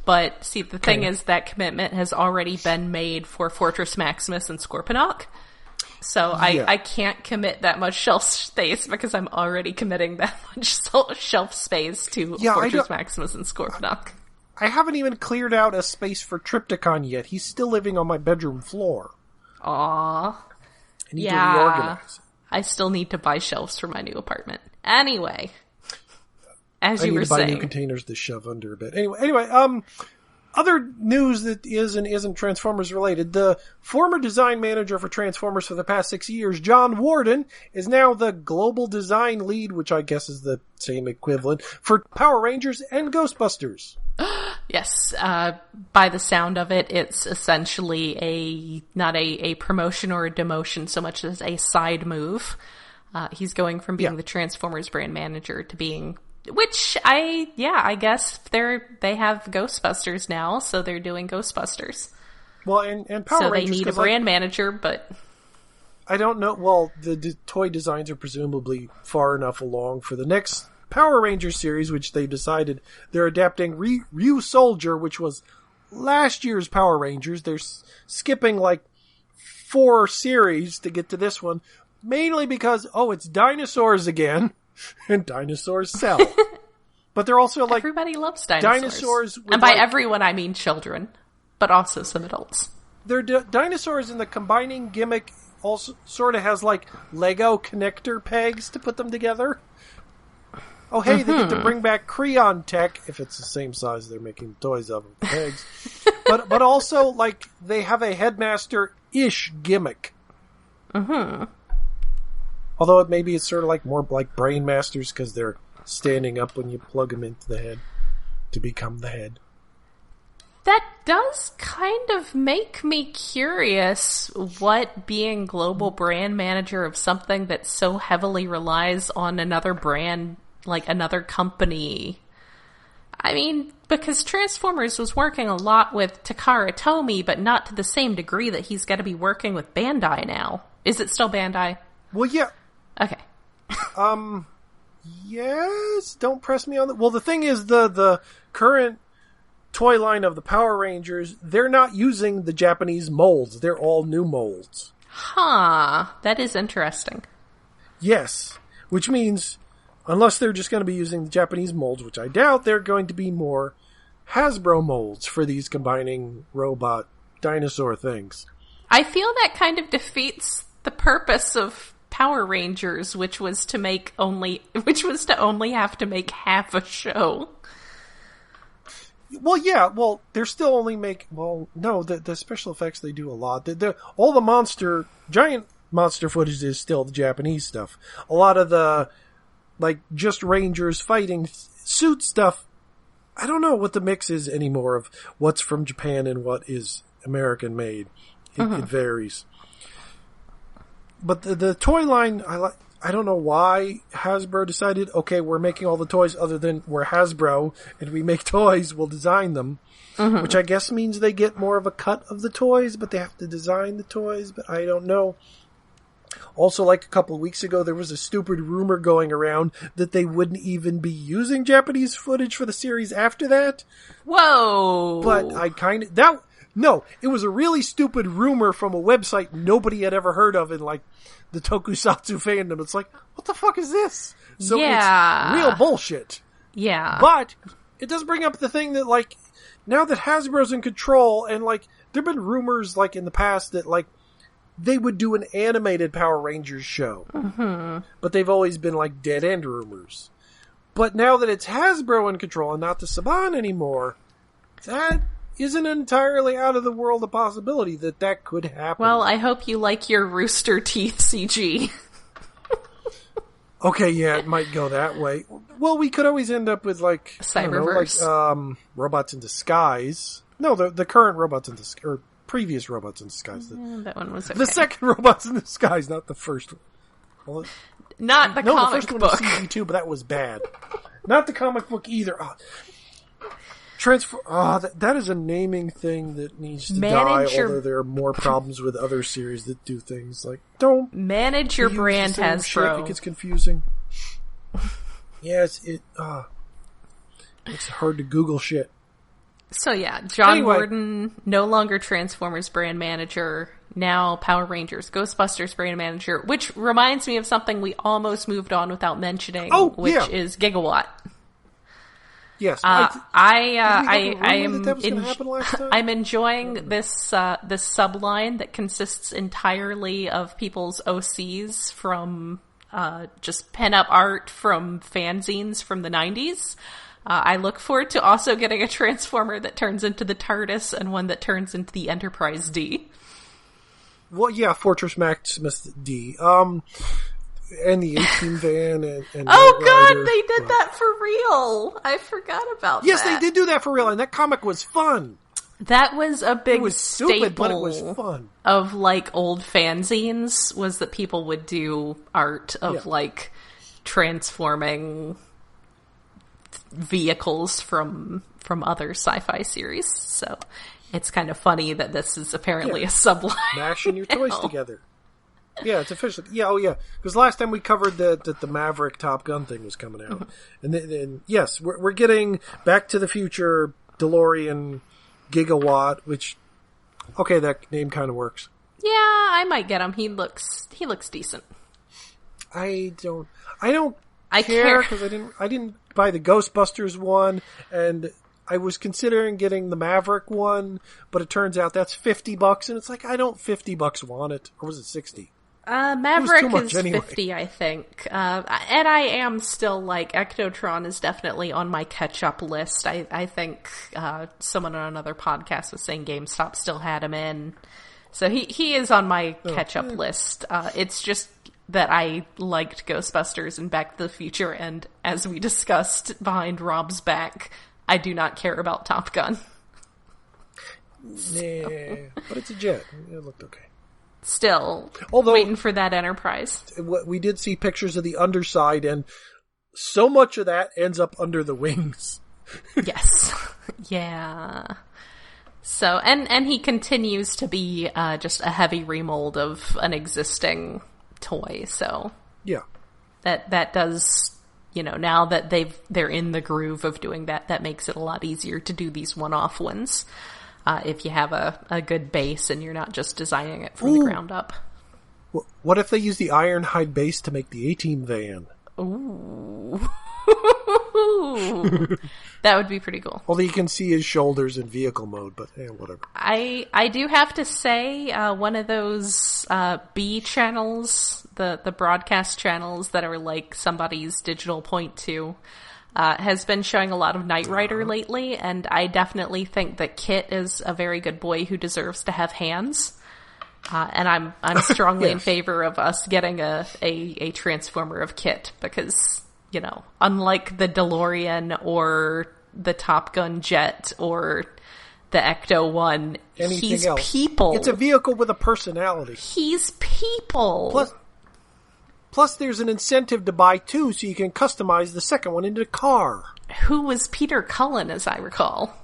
But, see, the thing is that commitment has already been made for Fortress Maximus and Scorponok. So I can't commit that much shelf space because I'm already committing that much shelf space to Fortress Maximus and Scorponok. I haven't even cleared out a space for Triptychon yet. He's still living on my bedroom floor. Aww. I need to reorganize it. I still need to buy shelves for my new apartment. Anyway, as you were saying. I need to buy new containers to shove under a bed. Anyway, other news that is and isn't Transformers related. The former design manager for Transformers for the past 6 years, John Warden, is now the global design lead, which I guess is the same equivalent, for Power Rangers and Ghostbusters. Yes, by the sound of it, it's essentially not a promotion or a demotion so much as a side move. He's going from being the Transformers brand manager to being, which I guess they have Ghostbusters now, so they're doing Ghostbusters. Well, and Power Rangers, so they need a brand manager, but I don't know. Well, the toy designs are presumably far enough along for the next Power Rangers series, which they decided they're adapting Ryu Soldier, which was last year's Power Rangers. They're skipping 4 series to get to this one, mainly because, it's dinosaurs again, and dinosaurs sell. But they're also everybody loves dinosaurs. And by everyone, I mean children, but also some adults. They're dinosaurs in the combining gimmick also sort of has like Lego connector pegs to put them together. Oh, hey, they get to bring back Creon tech, if it's the same size they're making toys of them, pegs. but also, like, they have a headmaster-ish gimmick. Mm-hmm. Although maybe it's sort of like more like Brain Masters, because they're standing up when you plug them into the head to become the head. That does kind of make me curious what being global brand manager of something that so heavily relies on another brand, like another company. I mean, because Transformers was working a lot with Takara Tomy, but not to the same degree that he's got to be working with Bandai now. Is it still Bandai? Well, yeah. Okay. Yes. Don't press me on that. Well, the thing is, the current toy line of the Power Rangers, they're not using the Japanese molds. They're all new molds. Huh. That is interesting. Yes. Which means, unless they're just going to be using the Japanese molds, which I doubt, they're going to be more Hasbro molds for these combining robot dinosaur things. I feel that kind of defeats the purpose of Power Rangers, which was to only have to make half a show. Well, yeah. Well, they're still only no. The special effects, they do a lot. All the giant monster footage is still the Japanese stuff. A lot of the like just Rangers fighting suit stuff. I don't know what the mix is anymore of what's from Japan and what is American made. It varies. But the toy line, I don't know why Hasbro decided, okay, we're making all the toys other than we're Hasbro, and we make toys, we'll design them. Mm-hmm. Which I guess means they get more of a cut of the toys, but they have to design the toys, but I don't know. Also, like a couple of weeks ago, there was a stupid rumor going around that they wouldn't even be using Japanese footage for the series after that. Whoa! But No, it was a really stupid rumor from a website nobody had ever heard of in, like, the tokusatsu fandom. It's like, what the fuck is this? So It's real bullshit. Yeah. But it does bring up the thing that, like, now that Hasbro's in control, and, like, there have been rumors, like, in the past that, like, they would do an animated Power Rangers show. Mm-hmm. But they've always been, like, dead-end rumors. But now that it's Hasbro in control and not the Saban anymore, that isn't entirely out of the world a possibility that could happen. Well, I hope you like your Rooster Teeth CG. Okay, yeah, it might go that way. Well, we could always end up with, like, Cyberverse. Robots in Disguise. No, the current Robots in Disguise, or previous Robots in Disguise. That one was okay. The second Robots in Disguise, not the first one. Well, not the comic the first book. One was CG2, but that was bad. Not the comic book either. That is a naming thing that needs to die, although there are more problems with other series that do things like, don't manage your brand, Hasbro. It gets confusing. Yes, it's hard to Google shit. So yeah, John Warden, no longer Transformers brand manager, now Power Rangers, Ghostbusters brand manager, which reminds me of something we almost moved on without mentioning, which is Gigawatt. Yes, I'm enjoying this subline that consists entirely of people's OCs from just pen-up art from fanzines from the 90s. I look forward to also getting a Transformer that turns into the TARDIS and one that turns into the Enterprise D. Well, yeah, Fortress Maximus D. And the 18 van and oh god, they did that for real. I forgot about that. Yes, they did do that for real, and that comic was fun. That was a big stupid, but it was fun. Of like old fanzines was that people would do art of like transforming vehicles from other sci-fi series. So it's kind of funny that this is apparently a subline. Mashing your toys together. Yeah, it's official. Yeah, oh yeah. Because last time we covered that the Maverick Top Gun thing was coming out. And then yes, we're getting Back to the Future DeLorean Gigawatt, which, okay, that name kind of works. Yeah, I might get him. He looks decent. I care because I didn't buy the Ghostbusters one, and I was considering getting the Maverick one, but it turns out that's $50, and it's like, I don't $50 want it. Or was it 60? Maverick is anyway. 50, I think. And I am still, like, Ectotron is definitely on my catch-up list. I think someone on another podcast was saying GameStop still had him in. So he is on my catch-up list. It's just that I liked Ghostbusters and Back to the Future, and as we discussed behind Rob's back, I do not care about Top Gun. Nah, but it's a jet. It looked okay. Still, waiting for that Enterprise. We did see pictures of the underside, and so much of that ends up under the wings. Yes. Yeah. So, and he continues to be just a heavy remold of an existing toy, so... Yeah. That does, now that they're in the groove of doing that makes it a lot easier to do these one-off ones. If you have a good base and you're not just designing it from the ground up. What if they use the Ironhide base to make the A-Team van? Ooh. That would be pretty cool. Although you can see his shoulders in vehicle mode, but whatever. I do have to say, one of those B channels, the broadcast channels that are like somebody's digital point two, has been showing a lot of Knight Rider lately, and I definitely think that Kit is a very good boy who deserves to have hands. And I'm strongly in favor of us getting a Transformer of Kit, because, unlike the DeLorean or the Top Gun jet or the Ecto-1, he's else. People. It's a vehicle with a personality. He's people. Plus, there's an incentive to buy two, so you can customize the second one into a car. Who was Peter Cullen, as I recall?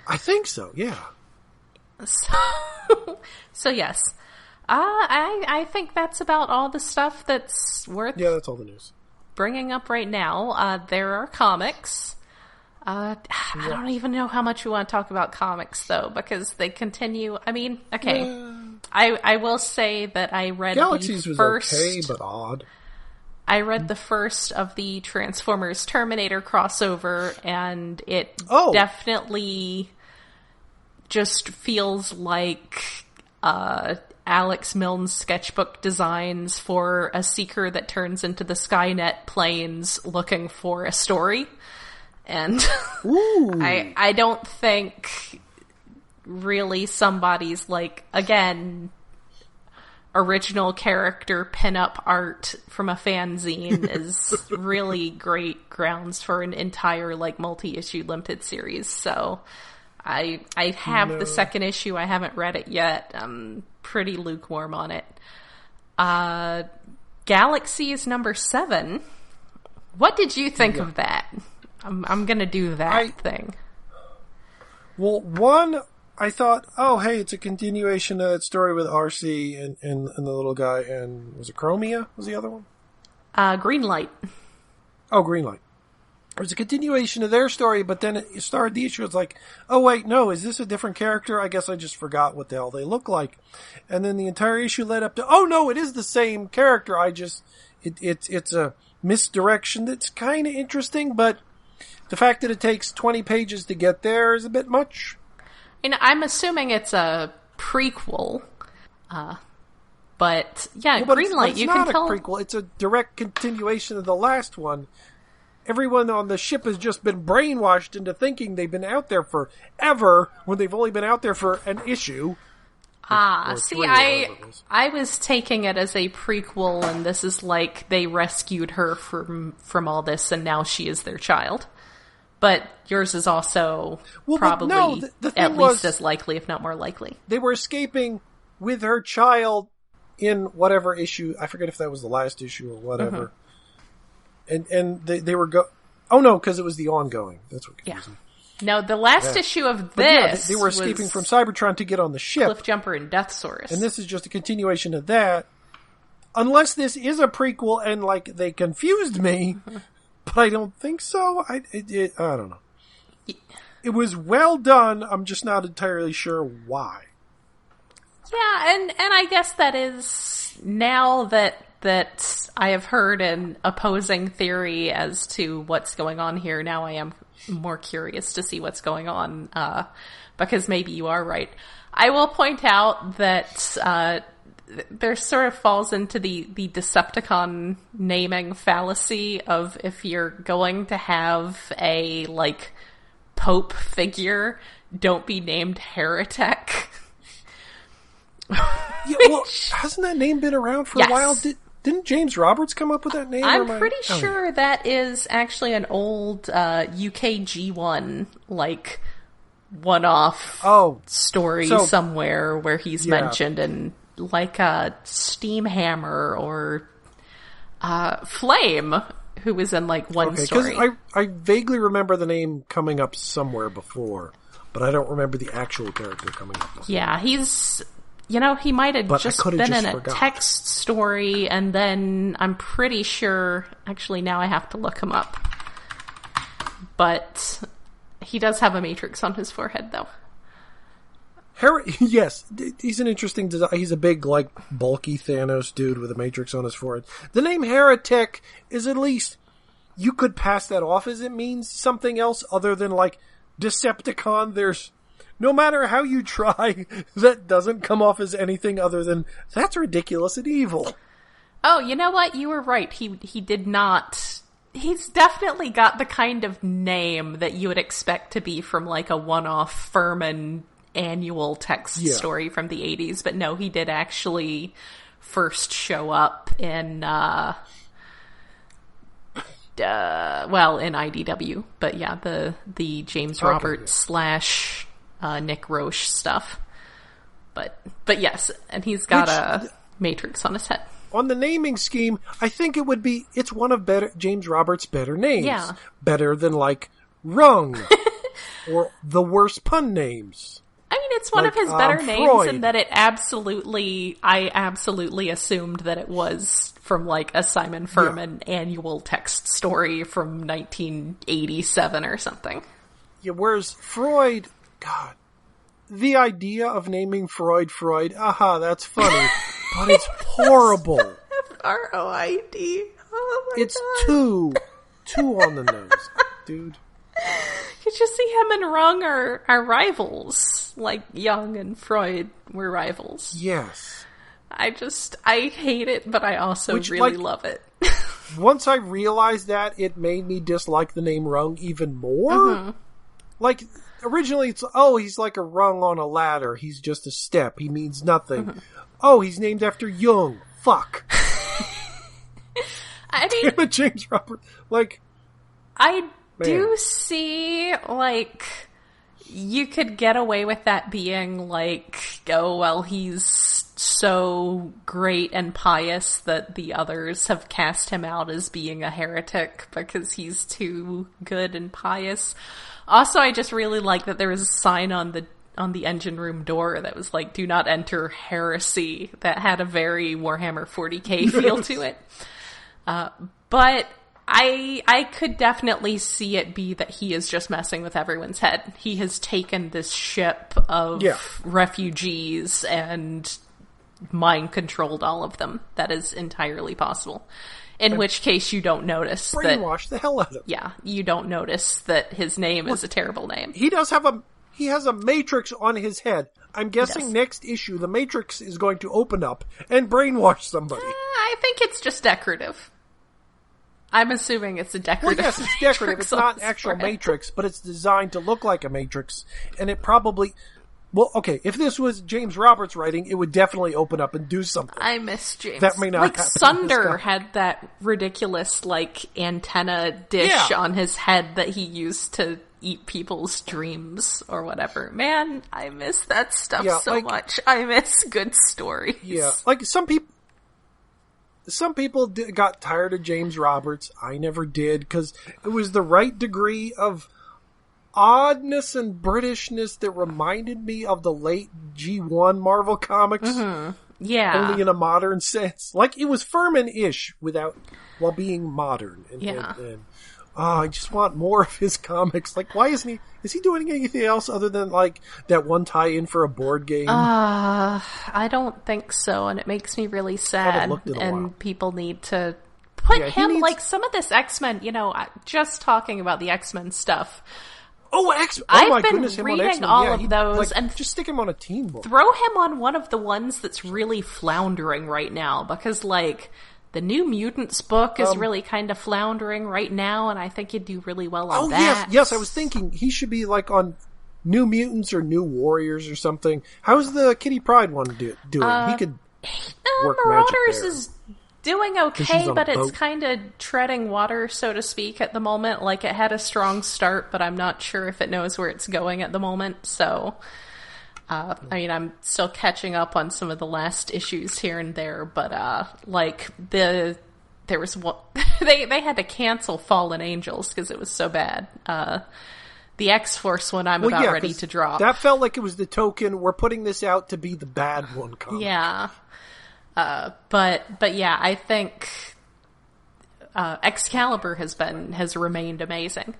I think so, yeah. So yes. I think that's about all the stuff that's worth... Yeah, that's all the news. ...bringing up right now. There are comics. I don't even know how much we want to talk about comics, though, because they continue... I mean, okay. I will say that I read Galaxies the first... was okay, but odd. I read the first of the Transformers Terminator crossover, and it definitely just feels like Alex Milne's sketchbook designs for a seeker that turns into the Skynet planes looking for a story. And I don't think really somebody's like, again, original character pinup art from a fanzine is really great grounds for an entire like multi-issue limited series. So I have the second issue. I haven't read it yet. I'm pretty lukewarm on it. Galaxy is number 7. What did you think of that? I'm gonna do that thing. Well, one, I thought, oh, hey, it's a continuation of that story with RC and the little guy, and was it Chromia? Was the other one? Greenlight. Oh, Greenlight. It was a continuation of their story, but then it started the issue. It's like, oh, wait, no, is this a different character? I guess I just forgot what the hell they look like. And then the entire issue led up to, oh, no, it is the same character. It's a misdirection that's kind of interesting, but the fact that it takes 20 pages to get there is a bit much. I'm assuming it's a prequel, but yeah, well, Greenlight. It's not a prequel. It's a direct continuation of the last one. Everyone on the ship has just been brainwashed into thinking they've been out there forever when they've only been out there for an issue. See, I was taking it as a prequel, and this is like they rescued her from all this, and now she is their child. But yours is also probably at least as likely, if not more likely. They were escaping with her child in whatever issue. I forget if that was the last issue or whatever. Mm-hmm. And they were oh no, because it was the ongoing. That's what confused me. No, the last issue of this they were escaping from Cybertron to get on the ship. Cliffjumper and Deathsaurus. And this is just a continuation of that. Unless this is a prequel and like they confused me. But I don't think so. I don't know. It was well done. I'm just not entirely sure why. Yeah, and I guess that is now that I have heard an opposing theory as to what's going on here. Now I am more curious to see what's going on, because maybe you are right. I will point out that there sort of falls into the Decepticon naming fallacy of if you're going to have a, like, Pope figure, don't be named Heretic. Yeah, well, hasn't that name been around for a while? Didn't James Roberts come up with that name? I'm pretty sure that is actually an old UKG1, like, one-off story somewhere where he's mentioned in, like, Steamhammer or Flame, who was in, like, one story. Because I vaguely remember the name coming up somewhere before, but I don't remember the actual character coming up before. Yeah, he's... You know, he might have just been in a text story, and then I'm pretty sure... Actually, now I have to look him up. But he does have a matrix on his forehead, though. Yes, he's an interesting design. He's a big, like, bulky Thanos dude with a matrix on his forehead. The name Heretic is at least... You could pass that off as it means something else other than, like, Decepticon. There's... No matter how you try, that doesn't come off as anything other than, that's ridiculous and evil. Oh, you know what? You were right. He did not... He's definitely got the kind of name that you would expect to be from, like, a one-off Furman annual text story from the 80s. But no, he did actually first show up in, in IDW. But yeah, the James Roberts / Nick Roche stuff. But yes, and he's got a matrix on his head. On the naming scheme, I think it's one of James Roberts' better names. Yeah. Better than, like, Rung. Or the worst pun names. I mean, it's one of his better names in that I absolutely assumed that it was from, like, a Simon Furman annual text story from 1987 or something. Yeah, whereas Freud... God, the idea of naming Freud, that's funny, but it's horrible. F-R-O-I-D. Oh my God. It's too on the nose, dude. Could you see him and Rung are rivals? Like, Jung and Freud were rivals. Yes. I hate it, but I also really love it. Once I realized that, it made me dislike the name Rung even more. Mm-hmm. Like... Originally, it's, he's like a rung on a ladder. He's just a step. He means nothing. Mm-hmm. Oh, he's named after Jung. Fuck. I mean... Damn it, James Robert. Like... I do see, like... You could get away with that being, like, he's so great and pious that the others have cast him out as being a heretic because he's too good and pious. Also, I just really like that there was a sign on the engine room door that was like, do not enter heresy. That had a very Warhammer 40k feel to it. But I could definitely see it be that he is just messing with everyone's head. He has taken this ship of refugees and mind-controlled all of them. That is entirely possible. In which case you don't notice that... Brainwash the hell out of him. Yeah, you don't notice that his name is a terrible name. He has a matrix on his head. I'm guessing next issue the matrix is going to open up and brainwash somebody. I think it's just decorative. I'm assuming it's a decorative. Well, yes, it's decorative. It's not actual matrix, but it's designed to look like a matrix. And it probably... Well, okay, if this was James Roberts writing, it would definitely open up and do something. I miss James. That may not happen. Sunder had that ridiculous, like, antenna dish on his head that he used to eat people's dreams or whatever. Man, I miss that stuff so much. I miss good stories. Yeah, like, some people got tired of James Roberts. I never did, because it was the right degree of oddness and Britishness that reminded me of the late G1 Marvel comics. Mm-hmm. Yeah. Only in a modern sense. Like, it was Furman-ish while being modern. And I just want more of his comics. Like, why is he doing anything else other than, like, that one tie-in for a board game? I don't think so, and it makes me really sad. And people need to put him, like, some of this X-Men, just talking about the X-Men stuff. Oh, I've been goodness, him on reading X-Men. all of those, and just stick him on a teen book. Throw him on one of the ones that's really floundering right now, because, like, the New Mutants book is really kind of floundering right now, and I think you'd do really well on that. Yes, I was thinking he should be, like, on New Mutants or New Warriors or something. How's the Kitty Pryde one doing? He could work Marauders magic there. is doing okay, but it's kind of treading water, so to speak, at the moment. Like, it had a strong start, but I'm not sure if it knows where it's going at the moment. So, I'm still catching up on some of the last issues here and there, but, there was one, they had to cancel Fallen Angels because it was so bad. The X-Force one I'm ready to drop. That felt like it was the token, we're putting this out to be the bad one comic. Yeah. But yeah, I think Excalibur has remained amazing.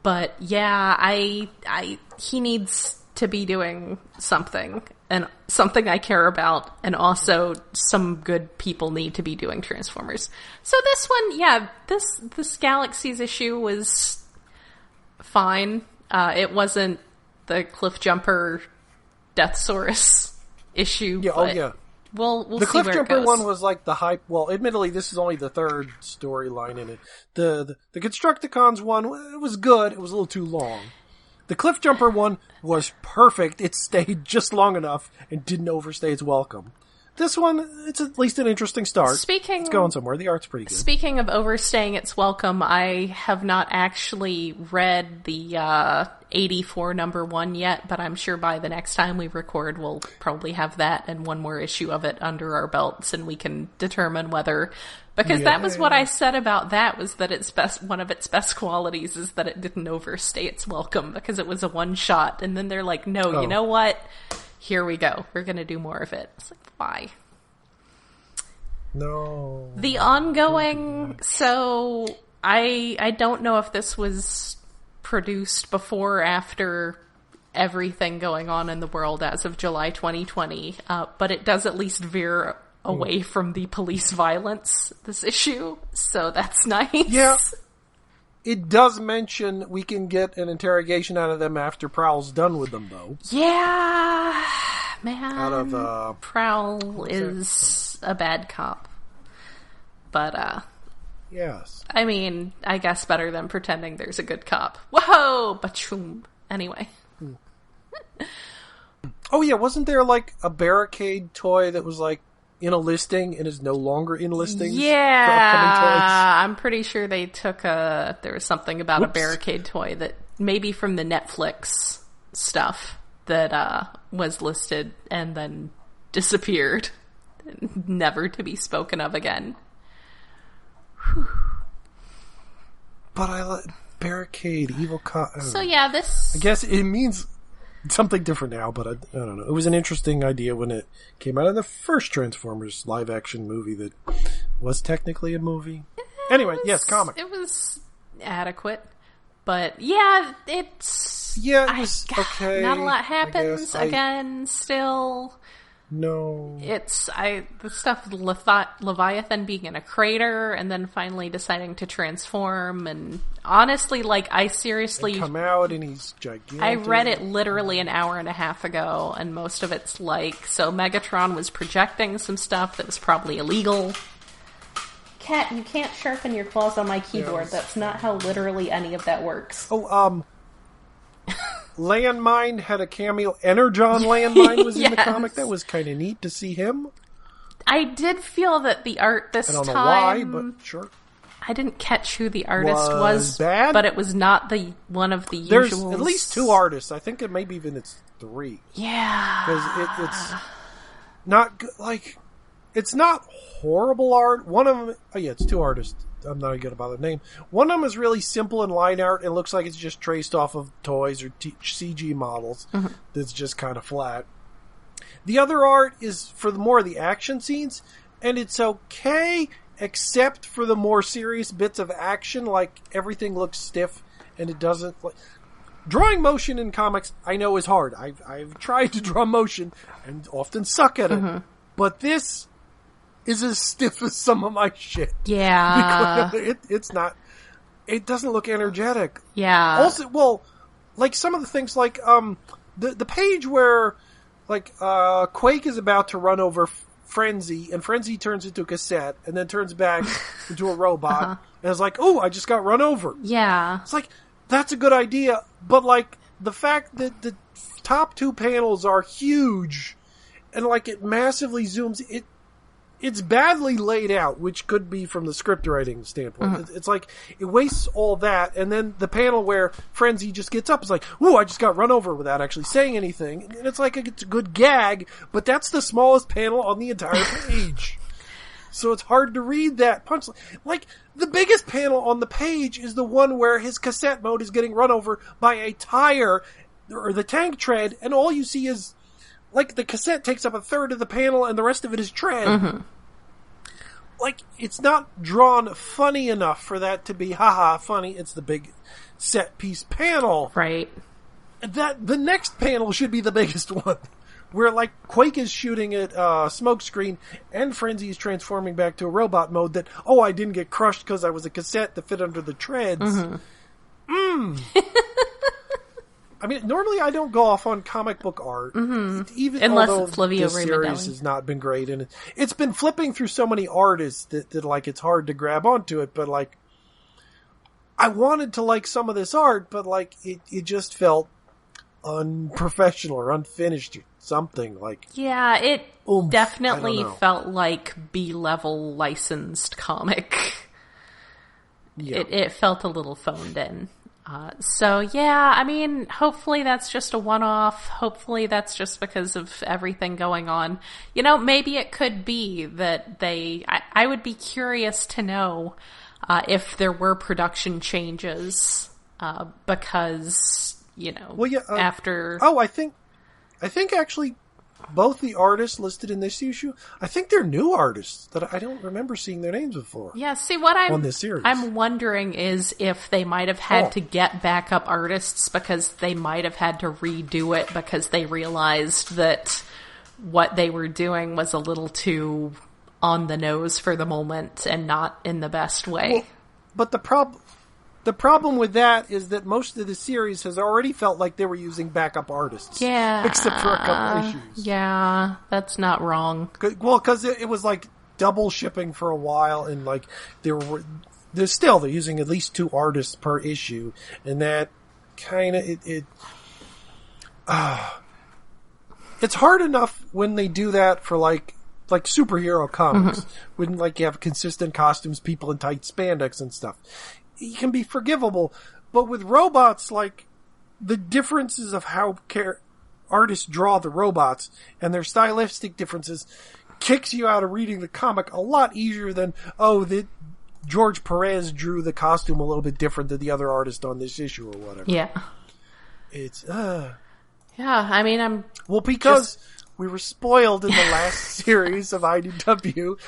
But yeah, he needs to be doing something, and something I care about, and also some good people need to be doing Transformers. So this one, yeah, this Galaxies issue was fine. It wasn't the Cliffjumper Deathsaurus issue. Yeah, but yeah. We'll the see where it Cliffjumper goes. one was like the hype. Well, admittedly, this is only the third storyline in it. The Constructicons one, it was good. It was a little too long. The Cliffjumper one was perfect. It stayed just long enough and didn't overstay its welcome. This one, it's at least an interesting start. It's going somewhere. The art's pretty good. Speaking of overstaying its welcome, I have not actually read the 84 number 1 yet, but I'm sure by the next time we record, we'll probably have that and one more issue of it under our belts, and we can determine whether... Because that was what I said about that, was that one of its best qualities is that it didn't overstay its welcome, because it was a one-shot, and then they're like, no, you know what? Here we go. We're going to do more of it. It's like, why? No. The ongoing... So, I don't know if this was produced before or after everything going on in the world as of July 2020, but it does at least veer away from the police violence, this issue, so that's nice. Yeah. It does mention we can get an interrogation out of them after Prowl's done with them, though. Yeah, man. Out of, Prowl is a bad cop. But, yes. I mean, I guess better than pretending there's a good cop. Whoa! Bachoom. Anyway. Oh yeah, wasn't there like a barricade toy that was like in a listing and is no longer in listings? Yeah, for upcoming toys? I'm pretty sure they took there was something about a barricade toy that maybe from the Netflix stuff that was listed and then disappeared, never to be spoken of again. Whew. But barricade, evil cop. So yeah, this... I guess it means something different now, but I don't know. It was an interesting idea when it came out of the first Transformers live-action movie that was technically a movie. Anyway, yes, comic. It was adequate, but yeah, it's... Yeah, it was okay. Not a lot happens again, still... No. It's, the stuff with Leviathan being in a crater and then finally deciding to transform, and honestly, like, I seriously... And come out and he's gigantic. I read it literally an hour and a half ago, and most of it's like, so Megatron was projecting some stuff that was probably illegal. Cat, you can't sharpen your claws on my keyboard. Yes. That's not how literally any of that works. Oh, Landmine had a cameo. Energon Landmine was in the comic. That was kind of neat to see him. I did feel that the art this time... I don't know why, but sure. I didn't catch who the artist was, bad? But it was not one of the usuals. There's at least 2 artists. I think it maybe even it's 3. Yeah. Because it's not good. Like, it's not horrible art. One of them... Oh, yeah, it's 2 artists. I'm not good about the name. One of them is really simple in line art. It looks like it's just traced off of toys or CG models. Mm-hmm. That's just kind of flat. The other art is for more of the action scenes, and it's okay, except for the more serious bits of action. Like, everything looks stiff, and it doesn't... Drawing motion in comics, I know, is hard. I've tried to draw motion, and often suck at it. Mm-hmm. But this... is as stiff as some of my shit. Yeah. It's not. It doesn't look energetic. Yeah. Also, well, like some of the things, like the page where like Quake is about to run over Frenzy, and Frenzy turns into a cassette, and then turns back into a robot, and it's like, oh, I just got run over. Yeah. It's like, that's a good idea, but like the fact that the top two panels are huge, and like it massively zooms, it's badly laid out, which could be from the script writing standpoint. It's like, it wastes all that, and then the panel where Frenzy just gets up is like, ooh, I just got run over without actually saying anything. And it's like, it's a good gag, but that's the smallest panel on the entire page. So it's hard to read that punchline. Like, the biggest panel on the page is the one where his cassette mode is getting run over by a tire, or the tank tread, and all you see is, like, the cassette takes up a third of the panel and the rest of it is tread. Like, it's not drawn funny enough for that to be, haha, funny. It's the big set piece panel. Right. That, the next panel should be the biggest one. Where, like, Quake is shooting at Smokescreen and Frenzy is transforming back to a robot mode that, oh, I didn't get crushed because I was a cassette that fit under the treads. I mean, normally I don't go off on comic book art, even unless although it's Livia this series has not been great, and it's been flipping through so many artists that like it's hard to grab onto it. But like, I wanted to like some of this art, but like it just felt unprofessional or unfinished or something. Like, yeah, it definitely felt like B-level licensed comic. Yeah. It felt a little phoned in. So yeah, I mean, hopefully that's just a one-off. Hopefully that's just because of everything going on. You know, maybe it could be that I would be curious to know, if there were production changes, because, you know, well, yeah, after... Oh, I think actually both the artists listed in this issue, I think they're new artists that I don't remember seeing their names before. Yeah, see, what on this series. I'm wondering is if they might have had to get backup artists because they might have had to redo it because they realized that what they were doing was a little too on the nose for the moment and not in the best way. Well, but the problem with that is that most of the series has already felt like they were using backup artists. Yeah. Except for a couple issues. Yeah, that's not wrong. Well, because it was like double shipping for a while, and like they're using at least 2 artists per issue, and that kind of it's hard enough when they do that for like superhero comics, when like you have consistent costumes, people in tight spandex and stuff. It can be forgivable, but with robots, like, the differences of how artists draw the robots and their stylistic differences kicks you out of reading the comic a lot easier than, George Perez drew the costume a little bit different than the other artist on this issue or whatever. Yeah. It's, Yeah, I mean, because we were spoiled in the last series of IDW.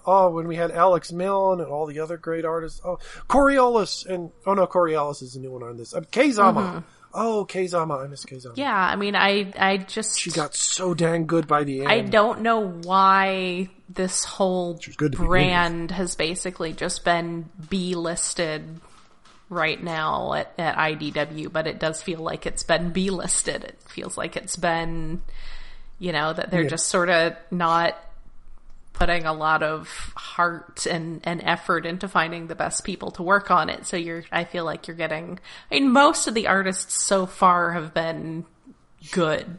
Oh, when we had Alex Milne and all the other great artists. Oh, Coriolis Coriolis is a new one on this. Kazama. Oh, Kazama. I miss Kazama. Yeah, I mean, I just... She got so dang good by the end. I don't know why this whole brand has basically just been B-listed right now at IDW, but it does feel like it's been B-listed. It feels like it's been... You know, that they're just sort of not putting a lot of heart and effort into finding the best people to work on it. So I feel like you're getting, I mean, most of the artists so far have been good.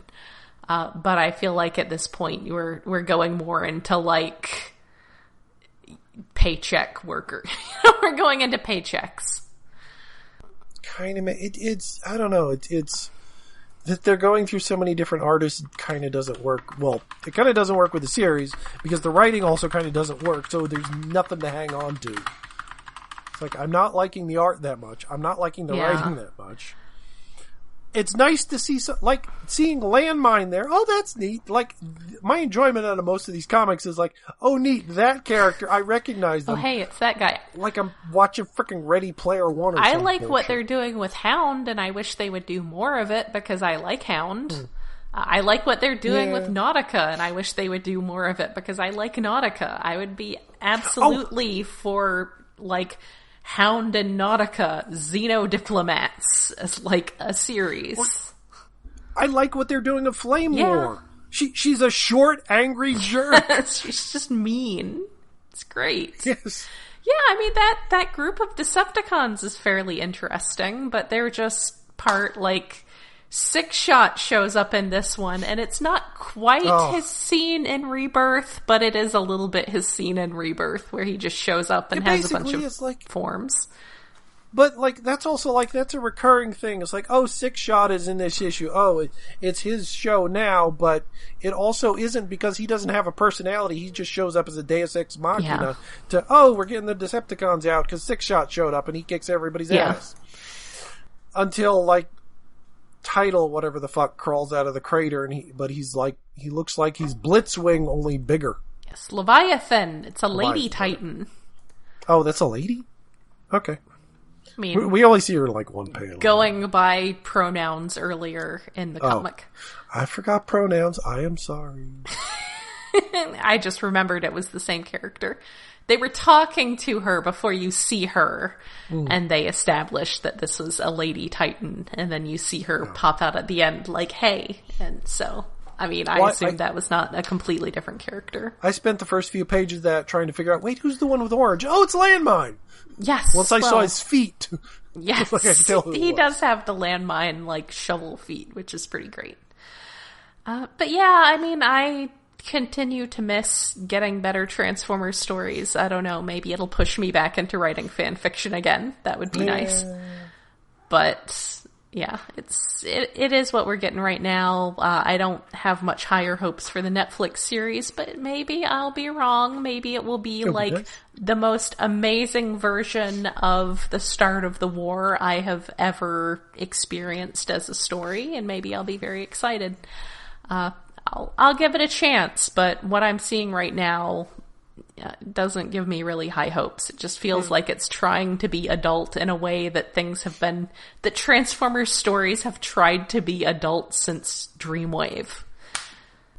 But I feel like at this point we're going more into like paycheck worker. We're going into paychecks. Kind of, it's, I don't know, it's, that they're going through so many different artists kind of doesn't work. Well, it kind of doesn't work with the series because the writing also kind of doesn't work, so there's nothing to hang on to. It's like, I'm not liking the art that much. I'm not liking the writing that much. It's nice to see, like, seeing Landmine there. Oh, that's neat. Like, my enjoyment out of most of these comics is like, oh, neat, that character, I recognize them. Oh, hey, it's that guy. Like I'm watching freaking Ready Player One or something. I like what they're doing with Hound, and I wish they would do more of it because I like Hound. I like what they're doing with Nautica, and I wish they would do more of it because I like Nautica. I would be absolutely for, like, Hound and Nautica, Xenodiplomats as, like, a series. I like what they're doing with Flame War. She's a short, angry jerk. She's just mean. It's great. Yes. Yeah, I mean, that group of Decepticons is fairly interesting, but they're just part, like... Six Shot shows up in this one, and it's not quite his scene in Rebirth, but it is a little bit his scene in Rebirth, where he just shows up and has a bunch of forms. But, like, that's also, like, that's a recurring thing. It's like, Six Shot is in this issue. It's his show now, but it also isn't because he doesn't have a personality. He just shows up as a Deus Ex Machina we're getting the Decepticons out because Six Shot showed up and he kicks everybody's ass. Until, like, Title, whatever the fuck, crawls out of the crater, and he looks like he's Blitzwing, only bigger. Yes, Leviathan. It's a lady Titan. Oh, that's a lady? Okay. I mean, we only see her in, like, one panel. Going by pronouns earlier in the comic. I forgot pronouns. I am sorry. I just remembered it was the same character. They were talking to her before you see her, and they established that this was a lady Titan, and then you see her pop out at the end like, hey. And so, I mean, I assumed that was not a completely different character. I spent the first few pages of that trying to figure out, wait, who's the one with orange? Oh, it's Landmine! Yes. Once I saw his feet. Yes. Like I could tell who he does have the Landmine, like, shovel feet, which is pretty great. But yeah, I mean, I continue to miss getting better Transformers stories. I don't know, maybe it'll push me back into writing fan fiction again. That would be nice. But yeah, it is what we're getting right now. I don't have much higher hopes for the Netflix series, but maybe I'll be wrong. Maybe it will be the most amazing version of the start of the war I have ever experienced as a story, and maybe I'll be very excited. I'll give it a chance, but what I'm seeing right now doesn't give me really high hopes. It just feels like it's trying to be adult in a way that that Transformers stories have tried to be adult since Dreamwave.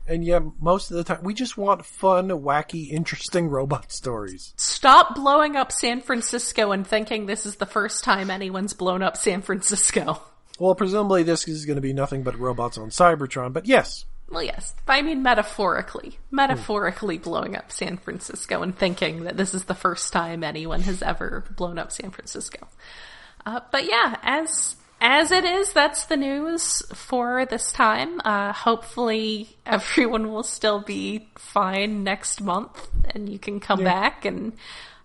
And yeah, most of the time, we just want fun, wacky, interesting robot stories. Stop blowing up San Francisco and thinking this is the first time anyone's blown up San Francisco. Well, presumably this is going to be nothing but robots on Cybertron, but yes. Well, yes. I mean, metaphorically blowing up San Francisco and thinking that this is the first time anyone has ever blown up San Francisco. But yeah, as it is, that's the news for this time. Hopefully everyone will still be fine next month and you can come back, and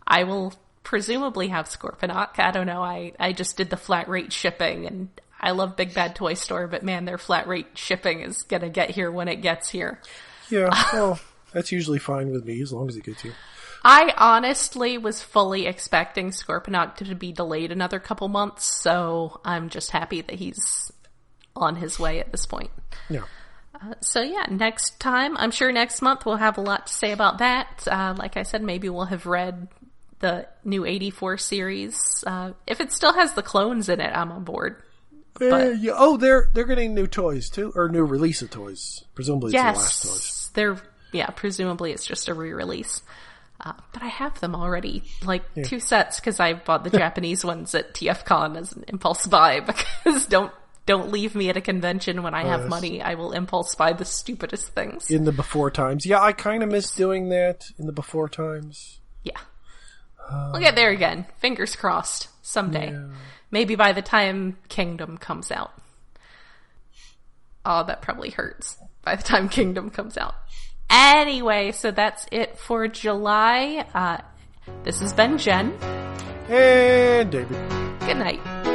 I will presumably have Scorponok. I don't know. I just did the flat rate shipping, and I love Big Bad Toy Store, but man, their flat rate shipping is gonna get here when it gets here. Yeah, well, that's usually fine with me as long as it gets here. I honestly was fully expecting Scorponok to be delayed another couple months, so I'm just happy that he's on his way at this point. Yeah. So yeah, next time, I'm sure next month we'll have a lot to say about that. Like I said, maybe we'll have read the new 84 series. If it still has the clones in it, I'm on board. Yeah. Oh, they're getting new toys too, or new release of toys. Presumably, it's the last toys. Presumably it's just a re-release. But I have them already, like 2 sets, because I bought the Japanese ones at TFCon as an impulse buy. Because don't leave me at a convention when I have money. I will impulse buy the stupidest things. In the before times, yeah, I kind of miss doing that in the before times. Yeah, we'll get there again. Fingers crossed someday. Yeah. Maybe by the time Kingdom comes out. Oh, that probably hurts. By the time Kingdom comes out. Anyway, so that's it for July. This has been Jen. And David. Good night.